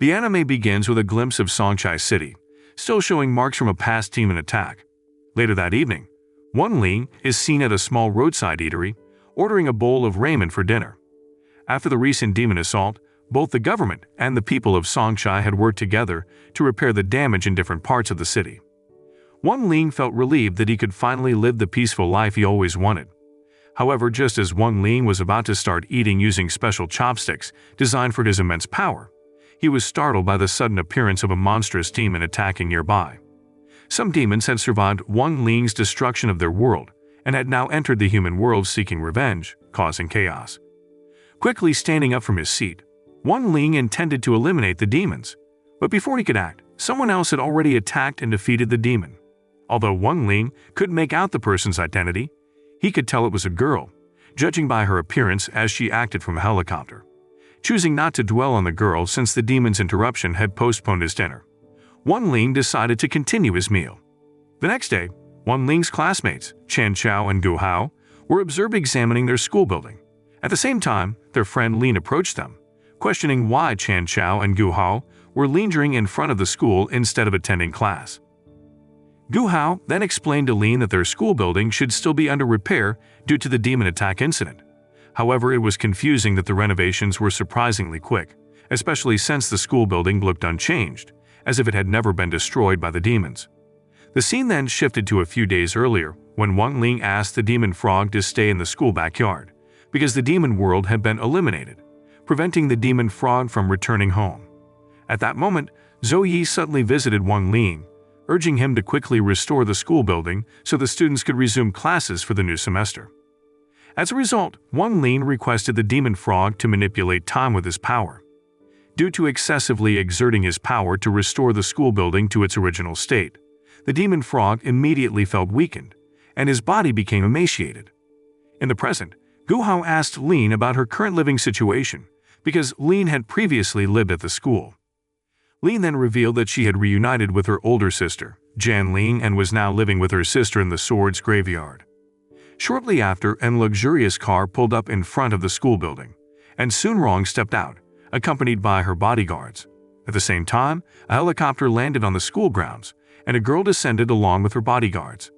The anime begins with a glimpse of Songchai City, still showing marks from a past demon attack. Later that evening, Wang Ling is seen at a small roadside eatery, ordering a bowl of ramen for dinner. After the recent demon assault, both the government and the people of Songchai had worked together to repair the damage in different parts of the city. Wang Ling felt relieved that he could finally live the peaceful life he always wanted. However, just as Wang Ling was about to start eating using special chopsticks designed for his immense power, he was startled by the sudden appearance of a monstrous demon attacking nearby. Some demons had survived Wang Ling's destruction of their world and had now entered the human world seeking revenge, causing chaos. Quickly standing up from his seat, Wang Ling intended to eliminate the demons, but before he could act, someone else had already attacked and defeated the demon. Although Wang Ling couldn't make out the person's identity, he could tell it was a girl, judging by her appearance as she acted from a helicopter. Choosing not to dwell on the girl since the demon's interruption had postponed his dinner, Wang Ling decided to continue his meal. The next day, Wang Ling's classmates, Chan Chao and Gu Hao, were observed examining their school building. At the same time, their friend Lin approached them, questioning why Chan Chao and Gu Hao were lingering in front of the school instead of attending class. Gu Hao then explained to Lin that their school building should still be under repair due to the demon attack incident. However, it was confusing that the renovations were surprisingly quick, especially since the school building looked unchanged, as if it had never been destroyed by the demons. The scene then shifted to a few days earlier when Wang Ling asked the demon frog to stay in the school backyard, because the demon world had been eliminated, preventing the demon frog from returning home. At that moment, Zhou Yi suddenly visited Wang Ling, urging him to quickly restore the school building so the students could resume classes for the new semester. As a result, Wang Ling requested the demon frog to manipulate time with his power. Due to excessively exerting his power to restore the school building to its original state, the demon frog immediately felt weakened, and his body became emaciated. In the present, Gu Hao asked Lin about her current living situation, because Lin had previously lived at the school. Lin then revealed that she had reunited with her older sister, Jan Ling, and was now living with her sister in the Swords Graveyard. Shortly after, a luxurious car pulled up in front of the school building, and Sun Rong stepped out, accompanied by her bodyguards. At the same time, a helicopter landed on the school grounds, and a girl descended along with her bodyguards.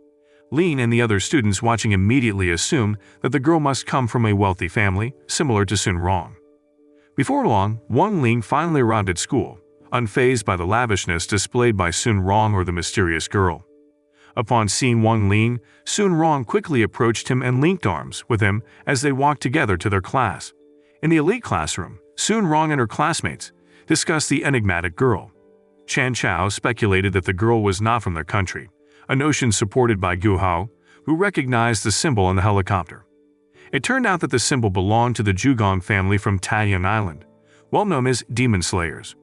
Lin and the other students watching immediately assumed that the girl must come from a wealthy family, similar to Sun Rong. Before long, Wang Ling finally arrived at school, unfazed by the lavishness displayed by Sun Rong or the mysterious girl. Upon seeing Wang Ling, Sun Rong quickly approached him and linked arms with him as they walked together to their class. In the elite classroom, Sun Rong and her classmates discussed the enigmatic girl. Chan Chao speculated that the girl was not from their country, a notion supported by Gu Hao, who recognized the symbol on the helicopter. It turned out that the symbol belonged to the Zhugong family from Taiyuan Island, well known as Demon Slayers.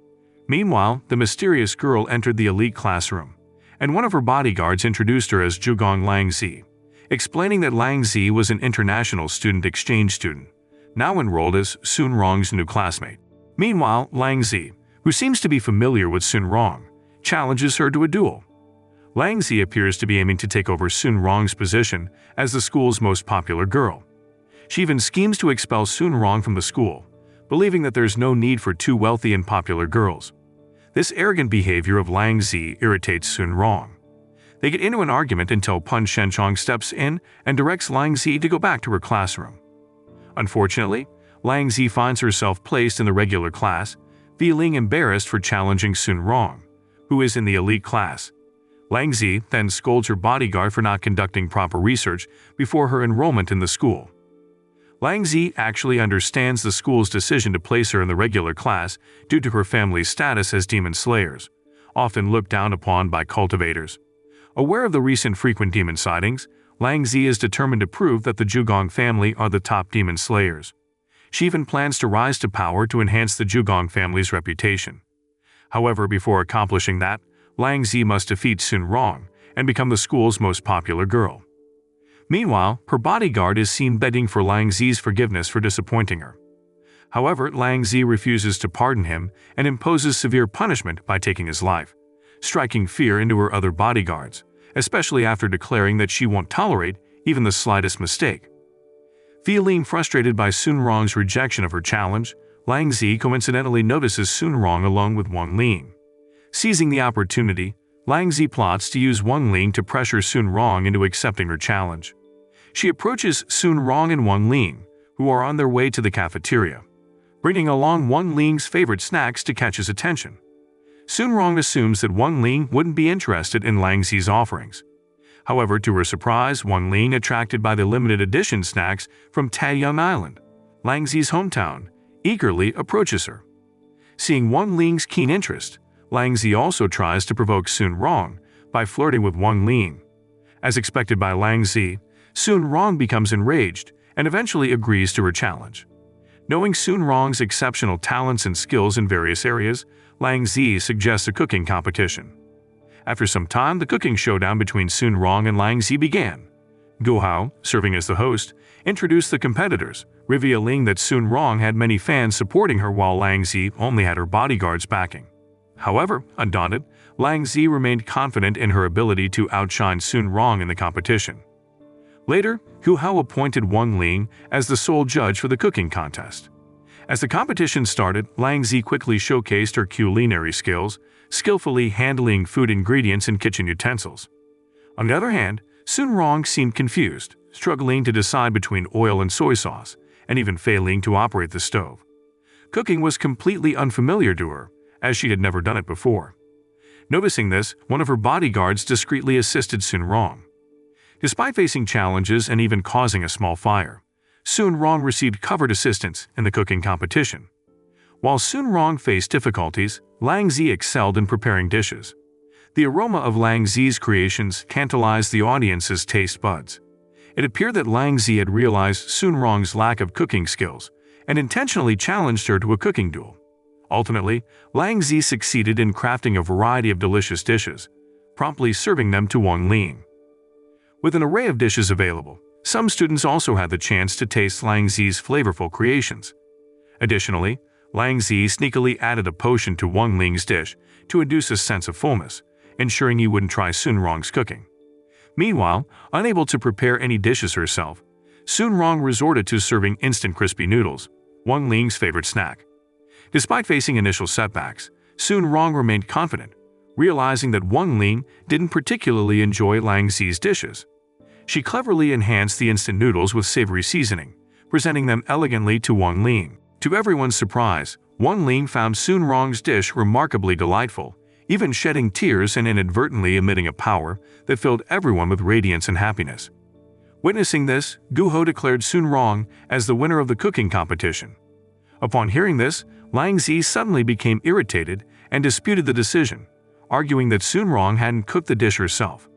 Meanwhile, the mysterious girl entered the elite classroom, and one of her bodyguards introduced her as Zhugong Lang Zi, explaining that Lang Zi was an international student exchange student, now enrolled as Sun Rong's new classmate. Meanwhile, Lang Zi, who seems to be familiar with Sun Rong, challenges her to a duel. Lang Zi appears to be aiming to take over Sun Rong's position as the school's most popular girl. She even schemes to expel Sun Rong from the school, believing that there's no need for two wealthy and popular girls. This arrogant behavior of Lang Zi irritates Sun Rong. They get into an argument until Pun Shenchong steps in and directs Lang Zi to go back to her classroom. Unfortunately, Lang Zi finds herself placed in the regular class, feeling embarrassed for challenging Sun Rong, who is in the elite class. Lang Zi then scolds her bodyguard for not conducting proper research before her enrollment in the school. Lang Zi actually understands the school's decision to place her in the regular class due to her family's status as demon slayers, often looked down upon by cultivators. Aware of the recent frequent demon sightings, Lang Zi is determined to prove that the Zhugong family are the top demon slayers. She even plans to rise to power to enhance the Zhugong family's reputation. However, before accomplishing that, Lang Zi must defeat Sun Rong and become the school's most popular girl. Meanwhile, her bodyguard is seen begging for Lang Zi's forgiveness for disappointing her. However, Lang Zi refuses to pardon him and imposes severe punishment by taking his life, striking fear into her other bodyguards, especially after declaring that she won't tolerate even the slightest mistake. Feeling frustrated by Sun Rong's rejection of her challenge, Lang Zi coincidentally notices Sun Rong along with Wang Ling. Seizing the opportunity, Lang Zi plots to use Wang Ling to pressure Sun Rong into accepting her challenge. She approaches Sun Rong and Wang Ling, who are on their way to the cafeteria, bringing along Wang Ling's favorite snacks to catch his attention. Sun Rong assumes that Wang Ling wouldn't be interested in Lang Zi's offerings. However, to her surprise, Wang Ling, attracted by the limited edition snacks from Taiyang Island, Lang Zi's hometown, eagerly approaches her. Seeing Wang Ling's keen interest, Lang Zi also tries to provoke Sun Rong by flirting with Wang Ling. As expected by Lang Zi, Sun Rong becomes enraged and eventually agrees to her challenge. Knowing Sun Rong's exceptional talents and skills in various areas, Lang Zi suggests a cooking competition. After some time, the cooking showdown between Sun Rong and Lang Zi began. Gu Hao, serving as the host, introduced the competitors, revealing that Sun Rong had many fans supporting her while Lang Zi only had her bodyguards backing. However, undaunted, Lang Zi remained confident in her ability to outshine Sun Rong in the competition. Later, Gu Hao appointed Wang Ling as the sole judge for the cooking contest. As the competition started, Lang Zi quickly showcased her culinary skills, skillfully handling food ingredients and kitchen utensils. On the other hand, Sun Rong seemed confused, struggling to decide between oil and soy sauce, and even failing to operate the stove. Cooking was completely unfamiliar to her, as she had never done it before. Noticing this, one of her bodyguards discreetly assisted Sun Rong. Despite facing challenges and even causing a small fire, Sun Rong received covert assistance in the cooking competition. While Sun Rong faced difficulties, Lang Zi excelled in preparing dishes. The aroma of Lang Zi's creations tantalized the audience's taste buds. It appeared that Lang Zi had realized Sun Rong's lack of cooking skills and intentionally challenged her to a cooking duel. Ultimately, Lang Zi succeeded in crafting a variety of delicious dishes, promptly serving them to Wang Ling. With an array of dishes available, some students also had the chance to taste Lang Zi's flavorful creations. Additionally, Lang Zi sneakily added a potion to Wang Ling's dish to induce a sense of fullness, ensuring he wouldn't try Sun Rong's cooking. Meanwhile, unable to prepare any dishes herself, Sun Rong resorted to serving instant crispy noodles, Wang Ling's favorite snack. Despite facing initial setbacks, Sun Rong remained confident, realizing that Wang Ling didn't particularly enjoy Lang Zi's dishes. She cleverly enhanced the instant noodles with savory seasoning, presenting them elegantly to Wang Ling. To everyone's surprise, Wang Ling found Sun Rong's dish remarkably delightful, even shedding tears and inadvertently emitting a power that filled everyone with radiance and happiness. Witnessing this, Gu Hao declared Sun Rong as the winner of the cooking competition. Upon hearing this, Lang Zi suddenly became irritated and disputed the decision, arguing that Sun Rong hadn't cooked the dish herself.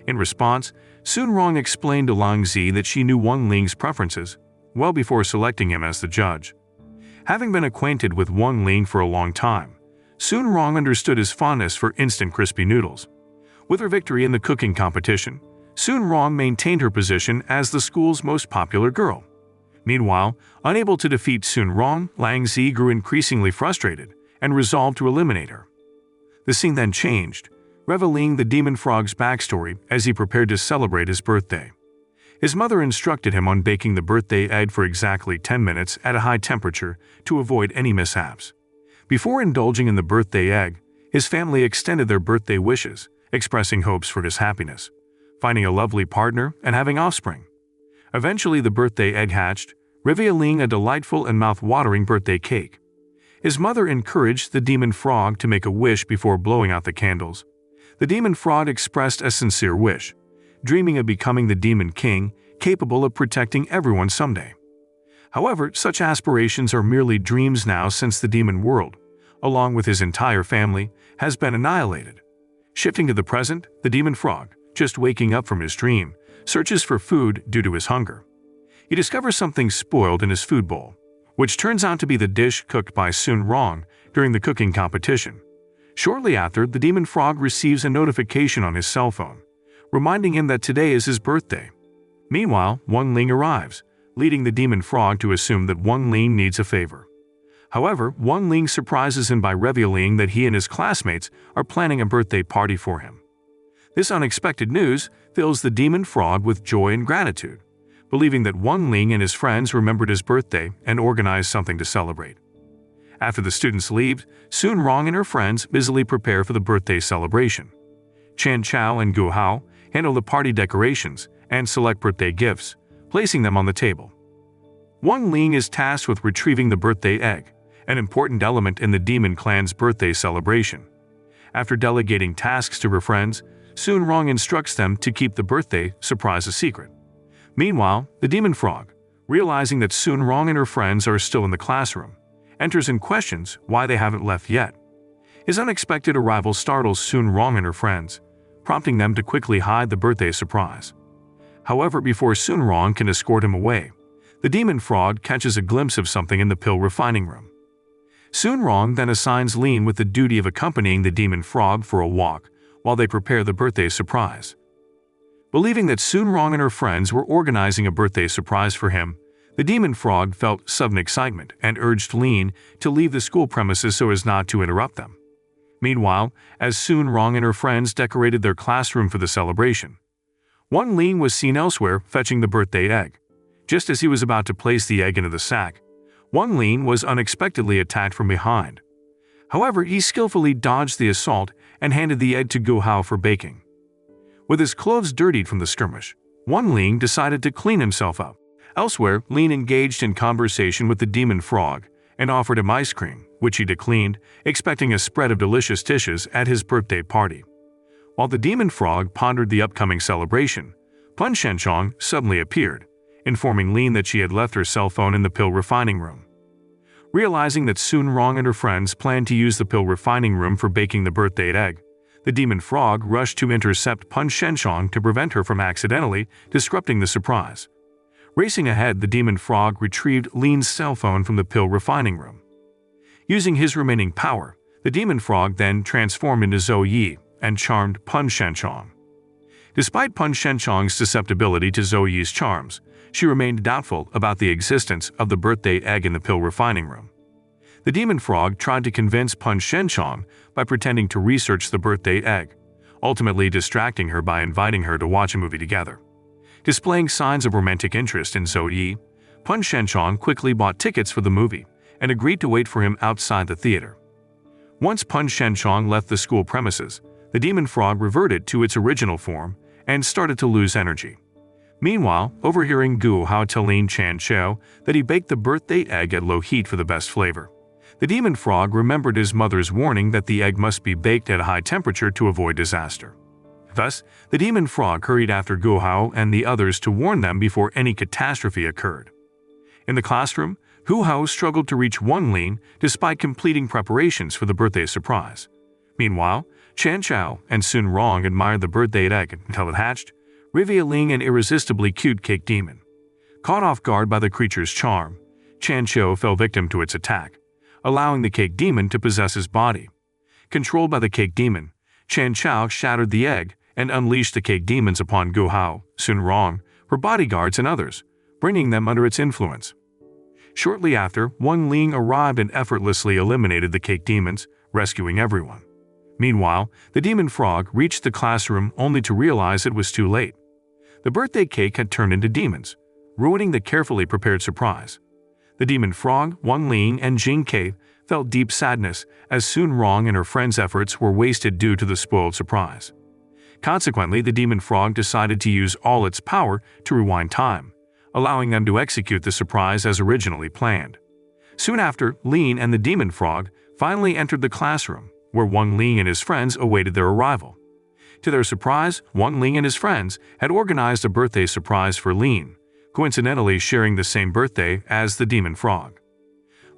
In response, Sun Rong explained to Lang Zi that she knew Wang Ling's preferences well before selecting him as the judge. Having been acquainted with Wang Ling for a long time, Sun Rong understood his fondness for instant crispy noodles. With her victory in the cooking competition, Sun Rong maintained her position as the school's most popular girl. Meanwhile, unable to defeat Sun Rong, Lang Zi grew increasingly frustrated and resolved to eliminate her. The scene then changed, revealing the demon frog's backstory as he prepared to celebrate his birthday. His mother instructed him on baking the birthday egg for exactly 10 minutes at a high temperature to avoid any mishaps. Before indulging in the birthday egg, his family extended their birthday wishes, expressing hopes for his happiness, finding a lovely partner, and having offspring. Eventually, the birthday egg hatched, revealing a delightful and mouth-watering birthday cake. His mother encouraged the demon frog to make a wish before blowing out the candles. The demon frog expressed a sincere wish, dreaming of becoming the demon king, capable of protecting everyone someday. However, such aspirations are merely dreams now, since the demon world, along with his entire family, has been annihilated. Shifting to the present, the demon frog, just waking up from his dream, searches for food due to his hunger. He discovers something spoiled in his food bowl, which turns out to be the dish cooked by Sun Rong during the cooking competition. Shortly after, the demon frog receives a notification on his cell phone, reminding him that today is his birthday. Meanwhile, Wang Ling arrives, leading the demon frog to assume that Wang Ling needs a favor. However, Wang Ling surprises him by revealing that he and his classmates are planning a birthday party for him. This unexpected news fills the demon frog with joy and gratitude, believing that Wang Ling and his friends remembered his birthday and organized something to celebrate. After the students leave, Sun Rong and her friends busily prepare for the birthday celebration. Chan Chao and Gu Hao handle the party decorations and select birthday gifts, placing them on the table. Wang Ling is tasked with retrieving the birthday egg, an important element in the demon clan's birthday celebration. After delegating tasks to her friends, Sun Rong instructs them to keep the birthday surprise a secret. Meanwhile, the demon frog, realizing that Sun Rong and her friends are still in the classroom, enters and questions why they haven't left yet. His unexpected arrival startles Sun Rong and her friends, prompting them to quickly hide the birthday surprise. However, before Sun Rong can escort him away, the demon frog catches a glimpse of something in the pill refining room. Sun Rong then assigns Lin with the duty of accompanying the demon frog for a walk while they prepare the birthday surprise. Believing that Sun Rong and her friends were organizing a birthday surprise for him, the demon frog felt sudden excitement and urged Lin to leave the school premises so as not to interrupt them. Meanwhile, as Sun Rong and her friends decorated their classroom for the celebration, Wang Ling was seen elsewhere fetching the birthday egg. Just as he was about to place the egg into the sack, Wang Ling was unexpectedly attacked from behind. However, he skillfully dodged the assault and handed the egg to Gu Hao for baking. With his clothes dirtied from the skirmish, Wang Ling decided to clean himself up. Elsewhere, Lin engaged in conversation with the demon frog and offered him ice cream, which he declined, expecting a spread of delicious dishes at his birthday party. While the demon frog pondered the upcoming celebration, Pun Shenchong suddenly appeared, informing Lin that she had left her cell phone in the pill refining room. Realizing that Sun Rong and her friends planned to use the pill refining room for baking the birthday egg, the demon frog rushed to intercept Pun Shenchong to prevent her from accidentally disrupting the surprise. Racing ahead, the demon frog retrieved Lin's cell phone from the pill refining room. Using his remaining power, the demon frog then transformed into Zhou Yi and charmed Pun Shenchong. Despite Pun Shenchong's susceptibility to Zhou Yi's charms, she remained doubtful about the existence of the birthday egg in the pill refining room. The demon frog tried to convince Pun Shenchong by pretending to research the birthday egg, ultimately distracting her by inviting her to watch a movie together. Displaying signs of romantic interest in Zhou Yi, Pun Shenchong quickly bought tickets for the movie and agreed to wait for him outside the theater. Once Pun Shenchong left the school premises, the demon frog reverted to its original form and started to lose energy. Meanwhile, overhearing Gu Hao tell Lin Chan Chao that he baked the birthday egg at low heat for the best flavor, the demon frog remembered his mother's warning that the egg must be baked at a high temperature to avoid disaster. Thus, the demon frog hurried after Gu Hao and the others to warn them before any catastrophe occurred. In the classroom, Gu Hao struggled to reach Wang Ling despite completing preparations for the birthday surprise. Meanwhile, Chan Chao and Sun Rong admired the birthday egg until it hatched, revealing an irresistibly cute cake demon. Caught off guard by the creature's charm, Chan Chao fell victim to its attack, allowing the cake demon to possess his body. Controlled by the cake demon, Chan Chao shattered the egg and unleashed the cake demons upon Gu Hao, Sun Rong, her bodyguards and others, bringing them under its influence. Shortly after, Wang Ling arrived and effortlessly eliminated the cake demons, rescuing everyone. Meanwhile, the demon frog reached the classroom only to realize it was too late. The birthday cake had turned into demons, ruining the carefully prepared surprise. The demon frog, Wang Ling, and Jing Ke felt deep sadness as Sun Rong and her friends' efforts were wasted due to the spoiled surprise. Consequently, the demon frog decided to use all its power to rewind time, allowing them to execute the surprise as originally planned. Soon after, Lin and the demon frog finally entered the classroom, where Wang Ling and his friends awaited their arrival. To their surprise, Wang Ling and his friends had organized a birthday surprise for Lin, coincidentally sharing the same birthday as the demon frog.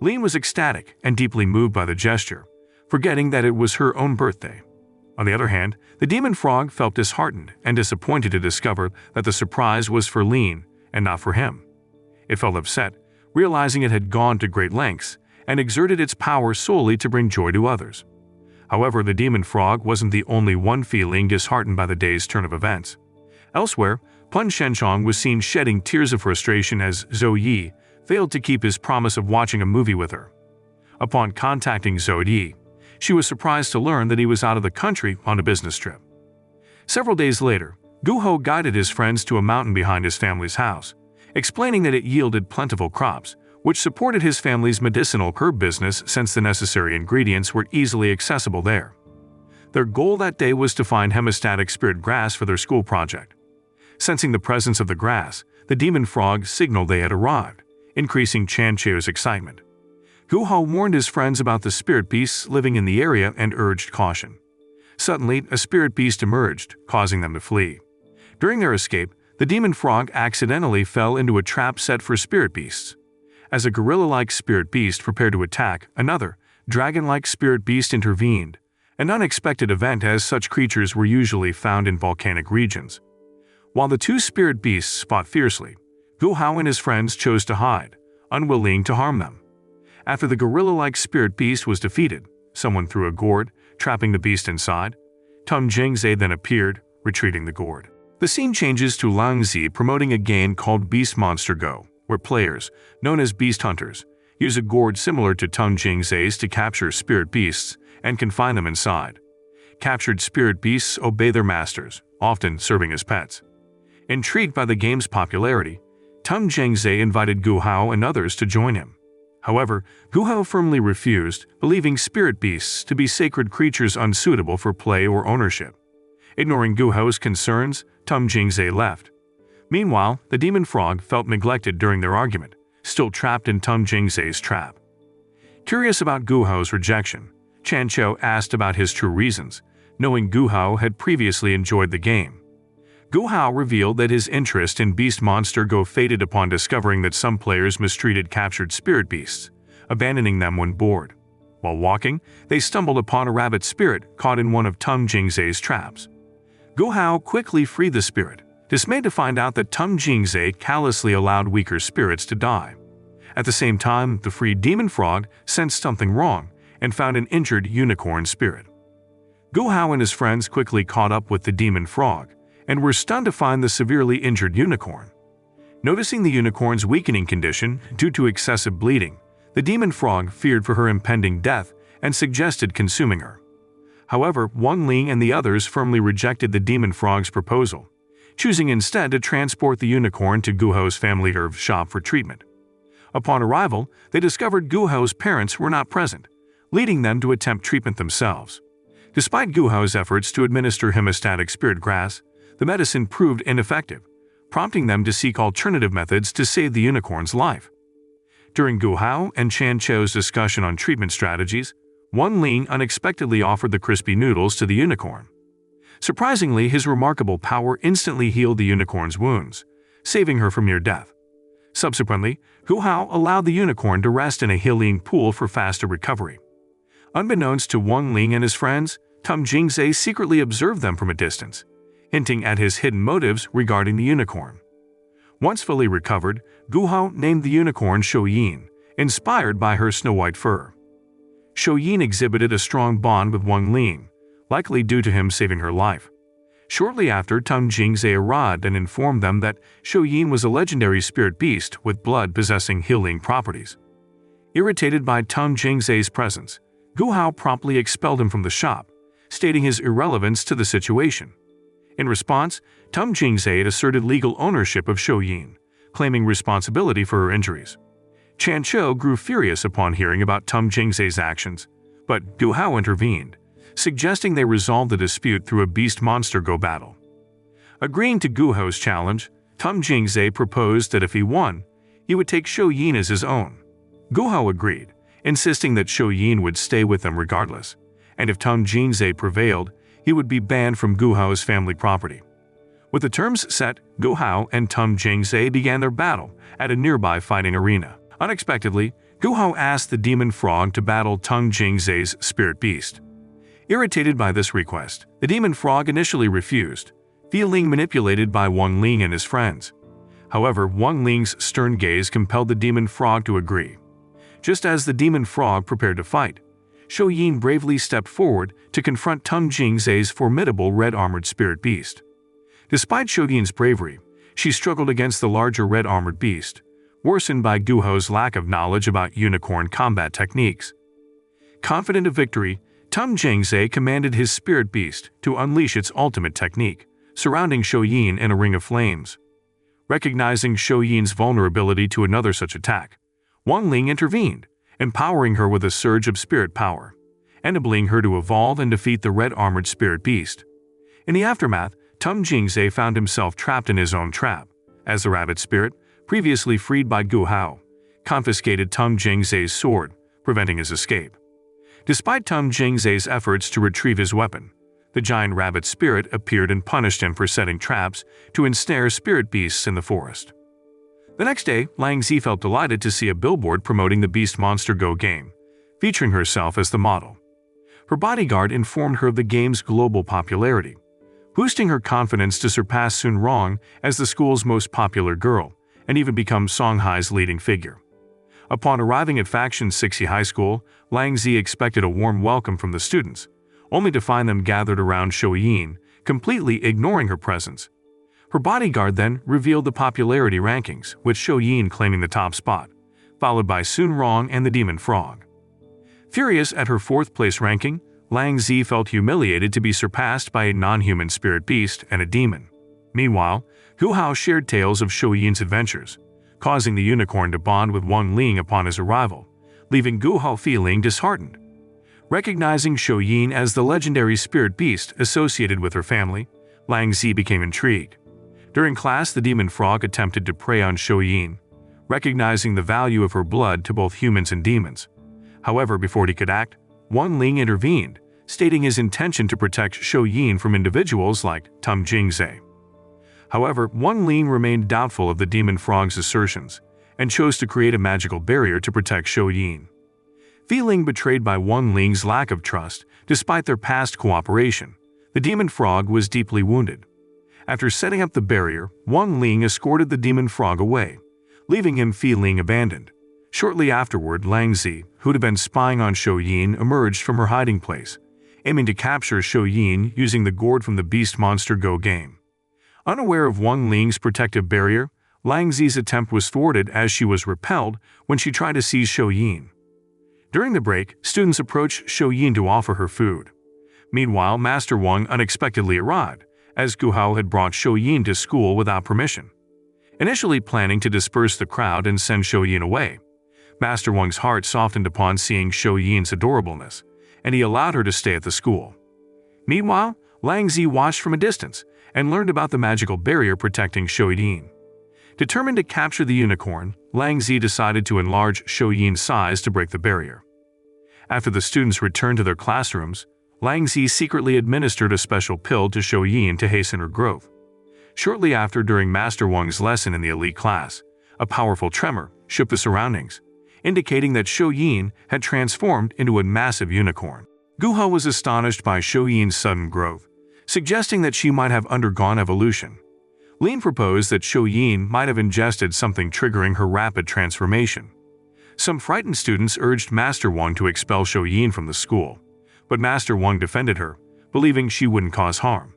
Lin was ecstatic and deeply moved by the gesture, forgetting that it was her own birthday. On the other hand, the demon frog felt disheartened and disappointed to discover that the surprise was for Lin and not for him. It felt upset, realizing it had gone to great lengths and exerted its power solely to bring joy to others. However, the demon frog wasn't the only one feeling disheartened by the day's turn of events. Elsewhere, Pun Shenchong was seen shedding tears of frustration as Zhou Yi failed to keep his promise of watching a movie with her. Upon contacting Zhou Yi, she was surprised to learn that he was out of the country on a business trip. Several days later, Gu Hao guided his friends to a mountain behind his family's house, explaining that it yielded plentiful crops, which supported his family's medicinal herb business since the necessary ingredients were easily accessible there. Their goal that day was to find hemostatic spirit grass for their school project. Sensing the presence of the grass, the demon frog signaled they had arrived, increasing Chan Cho's excitement. Gu Hao warned his friends about the spirit beasts living in the area and urged caution. Suddenly, a spirit beast emerged, causing them to flee. During their escape, the demon frog accidentally fell into a trap set for spirit beasts. As a gorilla-like spirit beast prepared to attack, another, dragon-like spirit beast intervened, an unexpected event as such creatures were usually found in volcanic regions. While the two spirit beasts fought fiercely, Gu Hao and his friends chose to hide, unwilling to harm them. After the gorilla-like spirit beast was defeated, someone threw a gourd, trapping the beast inside. Tum Jingzhe then appeared, retrieving the gourd. The scene changes to Langzi promoting a game called Beast Monster Go, where players, known as beast hunters, use a gourd similar to Tum Jingzhe's to capture spirit beasts and confine them inside. Captured spirit beasts obey their masters, often serving as pets. Intrigued by the game's popularity, Tum Jingzhe invited Gu Hao and others to join him. However, Gu Hao firmly refused, believing spirit beasts to be sacred creatures unsuitable for play or ownership. Ignoring Gu Hao's concerns, Tum Jingzhe left. Meanwhile, the demon frog felt neglected during their argument, still trapped in Tum Jingzhe's trap. Curious about Gu Hao's rejection, Chan Cho asked about his true reasons, knowing Gu Hao had previously enjoyed the game. Gu Hao revealed that his interest in Beast Monster Go faded upon discovering that some players mistreated captured spirit beasts, abandoning them when bored. While walking, they stumbled upon a rabbit spirit caught in one of Tum Jingzhe's traps. Gu Hao quickly freed the spirit, dismayed to find out that Tum Jingzhe callously allowed weaker spirits to die. At the same time, the freed demon frog sensed something wrong and found an injured unicorn spirit. Gu Hao and his friends quickly caught up with the demon frog and were stunned to find the severely injured unicorn. Noticing the unicorn's weakening condition due to excessive bleeding, the demon frog feared for her impending death and suggested consuming her. However, Wang Ling and the others firmly rejected the demon frog's proposal, choosing instead to transport the unicorn to Gu Hao's family herb shop for treatment. Upon arrival, they discovered Gu Hao's parents were not present, leading them to attempt treatment themselves. Despite Gu Hao's efforts to administer hemostatic spirit grass, the medicine proved ineffective, prompting them to seek alternative methods to save the unicorn's life. During Gu Hao and Chan Cho's discussion on treatment strategies, Wang Ling unexpectedly offered the crispy noodles to the unicorn. Surprisingly, his remarkable power instantly healed the unicorn's wounds, saving her from near death. Subsequently, Gu Hao allowed the unicorn to rest in a healing pool for faster recovery. Unbeknownst to Wang Ling and his friends, Tum Jingzhe secretly observed them from a distance, hinting at his hidden motives regarding the unicorn. Once fully recovered, Gu Hao named the unicorn Shouyin, inspired by her snow-white fur. Shouyin exhibited a strong bond with Wang Ling, likely due to him saving her life. Shortly after, Tum Jingzhe arrived and informed them that Shouyin was a legendary spirit beast with blood possessing healing properties. Irritated by Tum Jingzhe's presence, Gu Hao promptly expelled him from the shop, stating his irrelevance to the situation. In response, Tum Jingzhe asserted legal ownership of Shouyin, claiming responsibility for her injuries. Chan Cho grew furious upon hearing about Tum Jingzhe's actions, but Gu Hao intervened, suggesting they resolve the dispute through a Beast Monster Go battle. Agreeing to Gu Hao's challenge, Tum Jingzhe proposed that if he won, he would take Shouyin as his own. Gu Hao agreed, insisting that Shouyin would stay with them regardless, and if Tum Jingzhe prevailed, he would be banned from Gu Hao's family property. With the terms set, Gu Hao and Tum Jingzhe began their battle at a nearby fighting arena. Unexpectedly, Gu Hao asked the demon frog to battle Tum Jingzhe's spirit beast. Irritated by this request, the demon frog initially refused, feeling manipulated by Wang Ling and his friends. However, Wang Ling's stern gaze compelled the demon frog to agree. Just as the demon frog prepared to fight, Shouyin bravely stepped forward to confront Tum Jingzhe's formidable red-armored spirit beast. Despite Shouyin's bravery, she struggled against the larger red-armored beast, worsened by Gu Hao's lack of knowledge about unicorn combat techniques. Confident of victory, Tum Jingzhe commanded his spirit beast to unleash its ultimate technique, surrounding Shouyin in a ring of flames. Recognizing Shouyin's vulnerability to another such attack, Wang Ling intervened, empowering her with a surge of spirit power, enabling her to evolve and defeat the red-armored spirit beast. In the aftermath, Tum Jingzhe found himself trapped in his own trap, as the rabbit spirit, previously freed by Gu Hao, confiscated Tum Jingzhe's sword, preventing his escape. Despite Tum Jingzhe's efforts to retrieve his weapon, the giant rabbit spirit appeared and punished him for setting traps to ensnare spirit beasts in the forest. The next day, Lang Zi felt delighted to see a billboard promoting the Beast Monster Go game, featuring herself as the model. Her bodyguard informed her of the game's global popularity, boosting her confidence to surpass Sun Rong as the school's most popular girl and even become Songhai's leading figure. Upon arriving at Faction 60 High School, Lang Zi expected a warm welcome from the students, only to find them gathered around Shou Yin, completely ignoring her presence. Her bodyguard then revealed the popularity rankings, with Shou Yin claiming the top spot, followed by Sun Rong and the Demon Frog. Furious at her fourth-place ranking, Lang Zi felt humiliated to be surpassed by a non-human spirit beast and a demon. Meanwhile, Gu Hao shared tales of Shou Yin's adventures, causing the unicorn to bond with Wang Ling upon his arrival, leaving Gu Hao feeling disheartened. Recognizing Shou Yin as the legendary spirit beast associated with her family, Lang Zi became intrigued. During class, the demon frog attempted to prey on Shou Yin, recognizing the value of her blood to both humans and demons. However, before he could act, Wang Ling intervened, stating his intention to protect Shou Yin from individuals like Tum Jingzhe. However, Wang Ling remained doubtful of the demon frog's assertions and chose to create a magical barrier to protect Shou Yin. Feeling betrayed by Wang Ling's lack of trust, despite their past cooperation, the demon frog was deeply wounded. After setting up the barrier, Wang Ling escorted the demon frog away, leaving him feeling abandoned. Shortly afterward, Lang Zi, who'd been spying on Shou Yin, emerged from her hiding place, aiming to capture Shou Yin using the gourd from the Beast Monster Go game. Unaware of Wang Ling's protective barrier, Lang Zi's attempt was thwarted as she was repelled when she tried to seize Shou Yin. During the break, students approached Shou Yin to offer her food. Meanwhile, Master Wang unexpectedly arrived, as Gu Hao had brought Shou Yin to school without permission. Initially planning to disperse the crowd and send Shou Yin away, Master Wang's heart softened upon seeing Shou Yin's adorableness, and he allowed her to stay at the school. Meanwhile, Lang Zi watched from a distance and learned about the magical barrier protecting Shou Yin. Determined to capture the unicorn, Lang Zi decided to enlarge Shou Yin's size to break the barrier. After the students returned to their classrooms, Lang Zi secretly administered a special pill to Shou Yin to hasten her growth. Shortly after, during Master Wang's lesson in the elite class, a powerful tremor shook the surroundings, indicating that Shou Yin had transformed into a massive unicorn. Gu Hao was astonished by Shou Yin's sudden growth, suggesting that she might have undergone evolution. Lin proposed that Shou Yin might have ingested something triggering her rapid transformation. Some frightened students urged Master Wang to expel Shou Yin from the school, but Master Wang defended her, believing she wouldn't cause harm.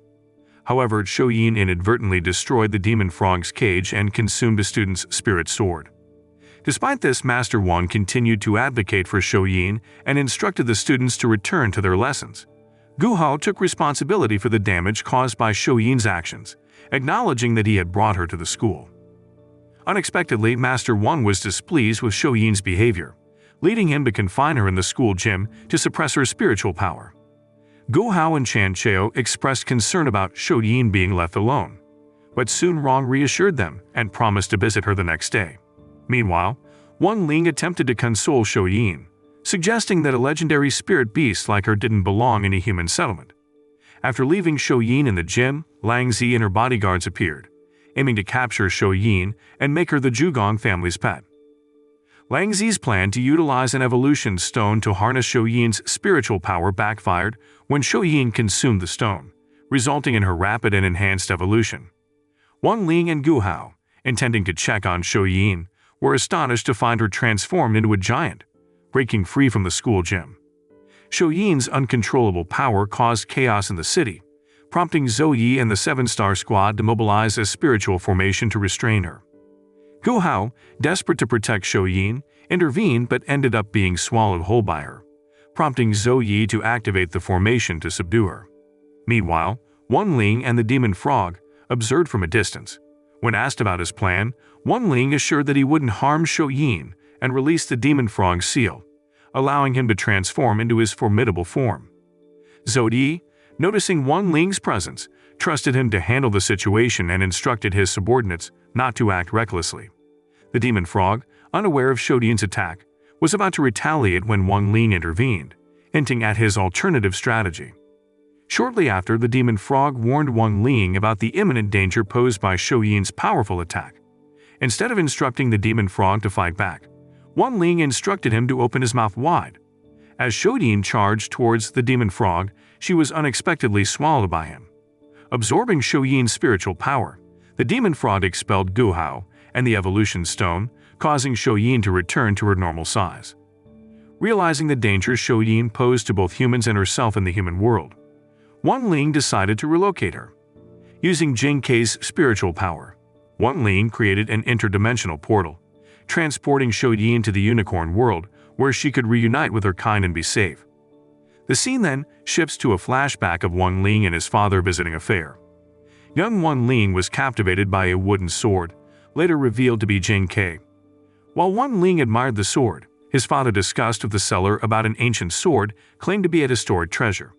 However, Shou Yin inadvertently destroyed the demon frog's cage and consumed a student's spirit sword. Despite this, Master Wang continued to advocate for Shou Yin and instructed the students to return to their lessons. Gu Hao took responsibility for the damage caused by Shou Yin's actions, acknowledging that he had brought her to the school. Unexpectedly, Master Wang was displeased with Shou Yin's behavior, leading him to confine her in the school gym to suppress her spiritual power. Gu Hao and Chan Cheo expressed concern about Shou Yin being left alone, but Sun Rong reassured them and promised to visit her the next day. Meanwhile, Wang Ling attempted to console Shou Yin, suggesting that a legendary spirit beast like her didn't belong in a human settlement. After leaving Shou Yin in the gym, Lang Zi and her bodyguards appeared, aiming to capture Shou Yin and make her the Zhugong family's pet. Lang Zi's plan to utilize an evolution stone to harness Shou Yin's spiritual power backfired when Shou Yin consumed the stone, resulting in her rapid and enhanced evolution. Wang Ling and Gu Hao, intending to check on Shou Yin, were astonished to find her transformed into a giant, breaking free from the school gym. Shou Yin's uncontrollable power caused chaos in the city, prompting Zhou Yi and the 7-star squad to mobilize a spiritual formation to restrain her. Gu Hao, desperate to protect Shou Yin, intervened but ended up being swallowed whole by her, prompting Zhou Yi to activate the formation to subdue her. Meanwhile, Wang Ling and the demon frog observed from a distance. When asked about his plan, Wang Ling assured that he wouldn't harm Shou Yin and released the demon frog's seal, allowing him to transform into his formidable form. Zhou Yi, noticing Wang Ling's presence, trusted him to handle the situation and instructed his subordinates not to act recklessly. The demon frog, unaware of Zhou Yi's attack, was about to retaliate when Wang Ling intervened, hinting at his alternative strategy. Shortly after, the demon frog warned Wang Ling about the imminent danger posed by Zhou Yi's powerful attack. Instead of instructing the demon frog to fight back, Wang Ling instructed him to open his mouth wide. As Zhou Yi charged towards the demon frog, she was unexpectedly swallowed by him. Absorbing Zhou Yi's spiritual power, the demon frog expelled Gu Hao and the evolution stone, causing Zhou Yi to return to her normal size. Realizing the danger Zhou Yi posed to both humans and herself in the human world, Wang Ling decided to relocate her. Using Jing Kei's spiritual power, Wang Ling created an interdimensional portal, transporting Zhou Yi into the unicorn world where she could reunite with her kind and be safe. The scene then shifts to a flashback of Wang Ling and his father visiting a fair. Young Wang Ling was captivated by a wooden sword, later revealed to be Jing Kei. While Wang Ling admired the sword, his father discussed with the seller about an ancient sword claimed to be a historic treasure.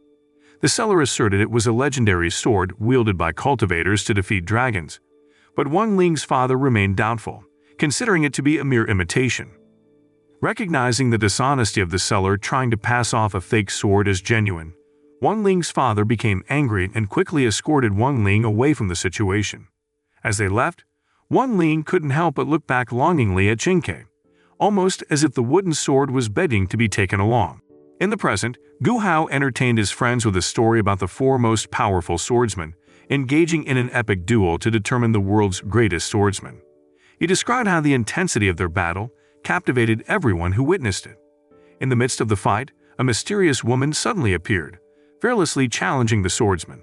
The seller asserted it was a legendary sword wielded by cultivators to defeat dragons, but Wang Ling's father remained doubtful, considering it to be a mere imitation. Recognizing the dishonesty of the seller trying to pass off a fake sword as genuine, Wang Ling's father became angry and quickly escorted Wang Ling away from the situation. As they left, Wang Ling couldn't help but look back longingly at Jing Kei, almost as if the wooden sword was begging to be taken along. In the present, Gu Hao entertained his friends with a story about the four most powerful swordsmen, engaging in an epic duel to determine the world's greatest swordsman. He described how the intensity of their battle captivated everyone who witnessed it. In the midst of the fight, a mysterious woman suddenly appeared, fearlessly challenging the swordsman.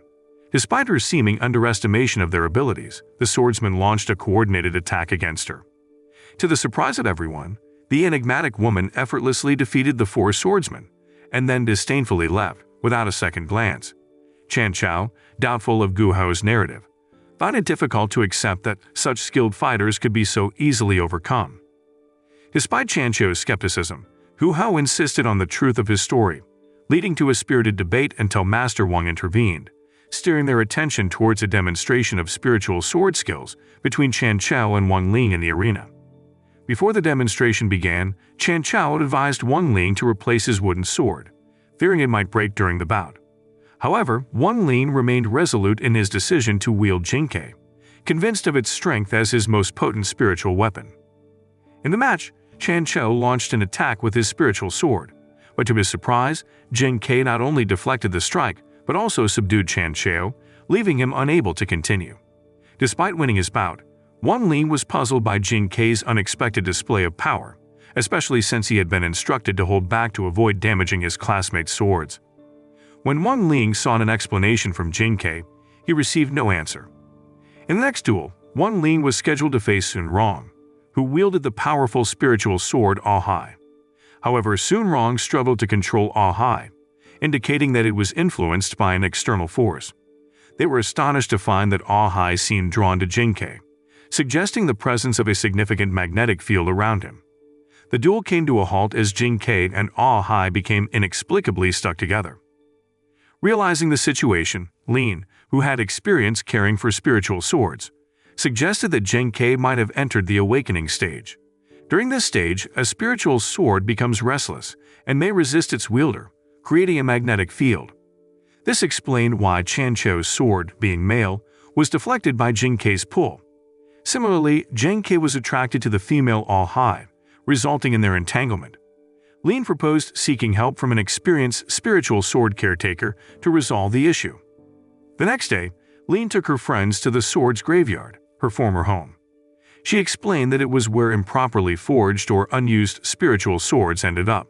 Despite her seeming underestimation of their abilities, the swordsman launched a coordinated attack against her. To the surprise of everyone, the enigmatic woman effortlessly defeated the four swordsmen, and then disdainfully left, without a second glance. Chan Chao, doubtful of Gu Hao's narrative, found it difficult to accept that such skilled fighters could be so easily overcome. Despite Chan Chao's skepticism, Gu Hao insisted on the truth of his story, leading to a spirited debate until Master Wang intervened, steering their attention towards a demonstration of spiritual sword skills between Chan Chao and Wang Ling in the arena. Before the demonstration began, Chan Chao advised Wang Ling to replace his wooden sword, fearing it might break during the bout. However, Wang Ling remained resolute in his decision to wield Jing Kei, convinced of its strength as his most potent spiritual weapon. In the match, Chan Chao launched an attack with his spiritual sword, but to his surprise, Jing Kei not only deflected the strike, but also subdued Chan Chao, leaving him unable to continue. Despite winning his bout, Wang Ling was puzzled by Jing Kei's unexpected display of power, especially since he had been instructed to hold back to avoid damaging his classmates' swords. When Wang Ling sought an explanation from Jing Kei, he received no answer. In the next duel, Wang Ling was scheduled to face Sun Rong, who wielded the powerful spiritual sword Ah Hai. However, Sun Rong struggled to control Ah Hai, indicating that it was influenced by an external force. They were astonished to find that Ah Hai seemed drawn to Jing Kei, suggesting the presence of a significant magnetic field around him. The duel came to a halt as Jing Kei and Ah Hai became inexplicably stuck together. Realizing the situation, Lin, who had experience caring for spiritual swords, suggested that Jing Kei might have entered the awakening stage. During this stage, a spiritual sword becomes restless and may resist its wielder, creating a magnetic field. This explained why Chan Chao's sword, being male, was deflected by Jing Kei's pull. Similarly, Jing Kei was attracted to the female Ah Hai, resulting in their entanglement. Lin proposed seeking help from an experienced spiritual sword caretaker to resolve the issue. The next day, Lin took her friends to the sword's graveyard, her former home. She explained that it was where improperly forged or unused spiritual swords ended up.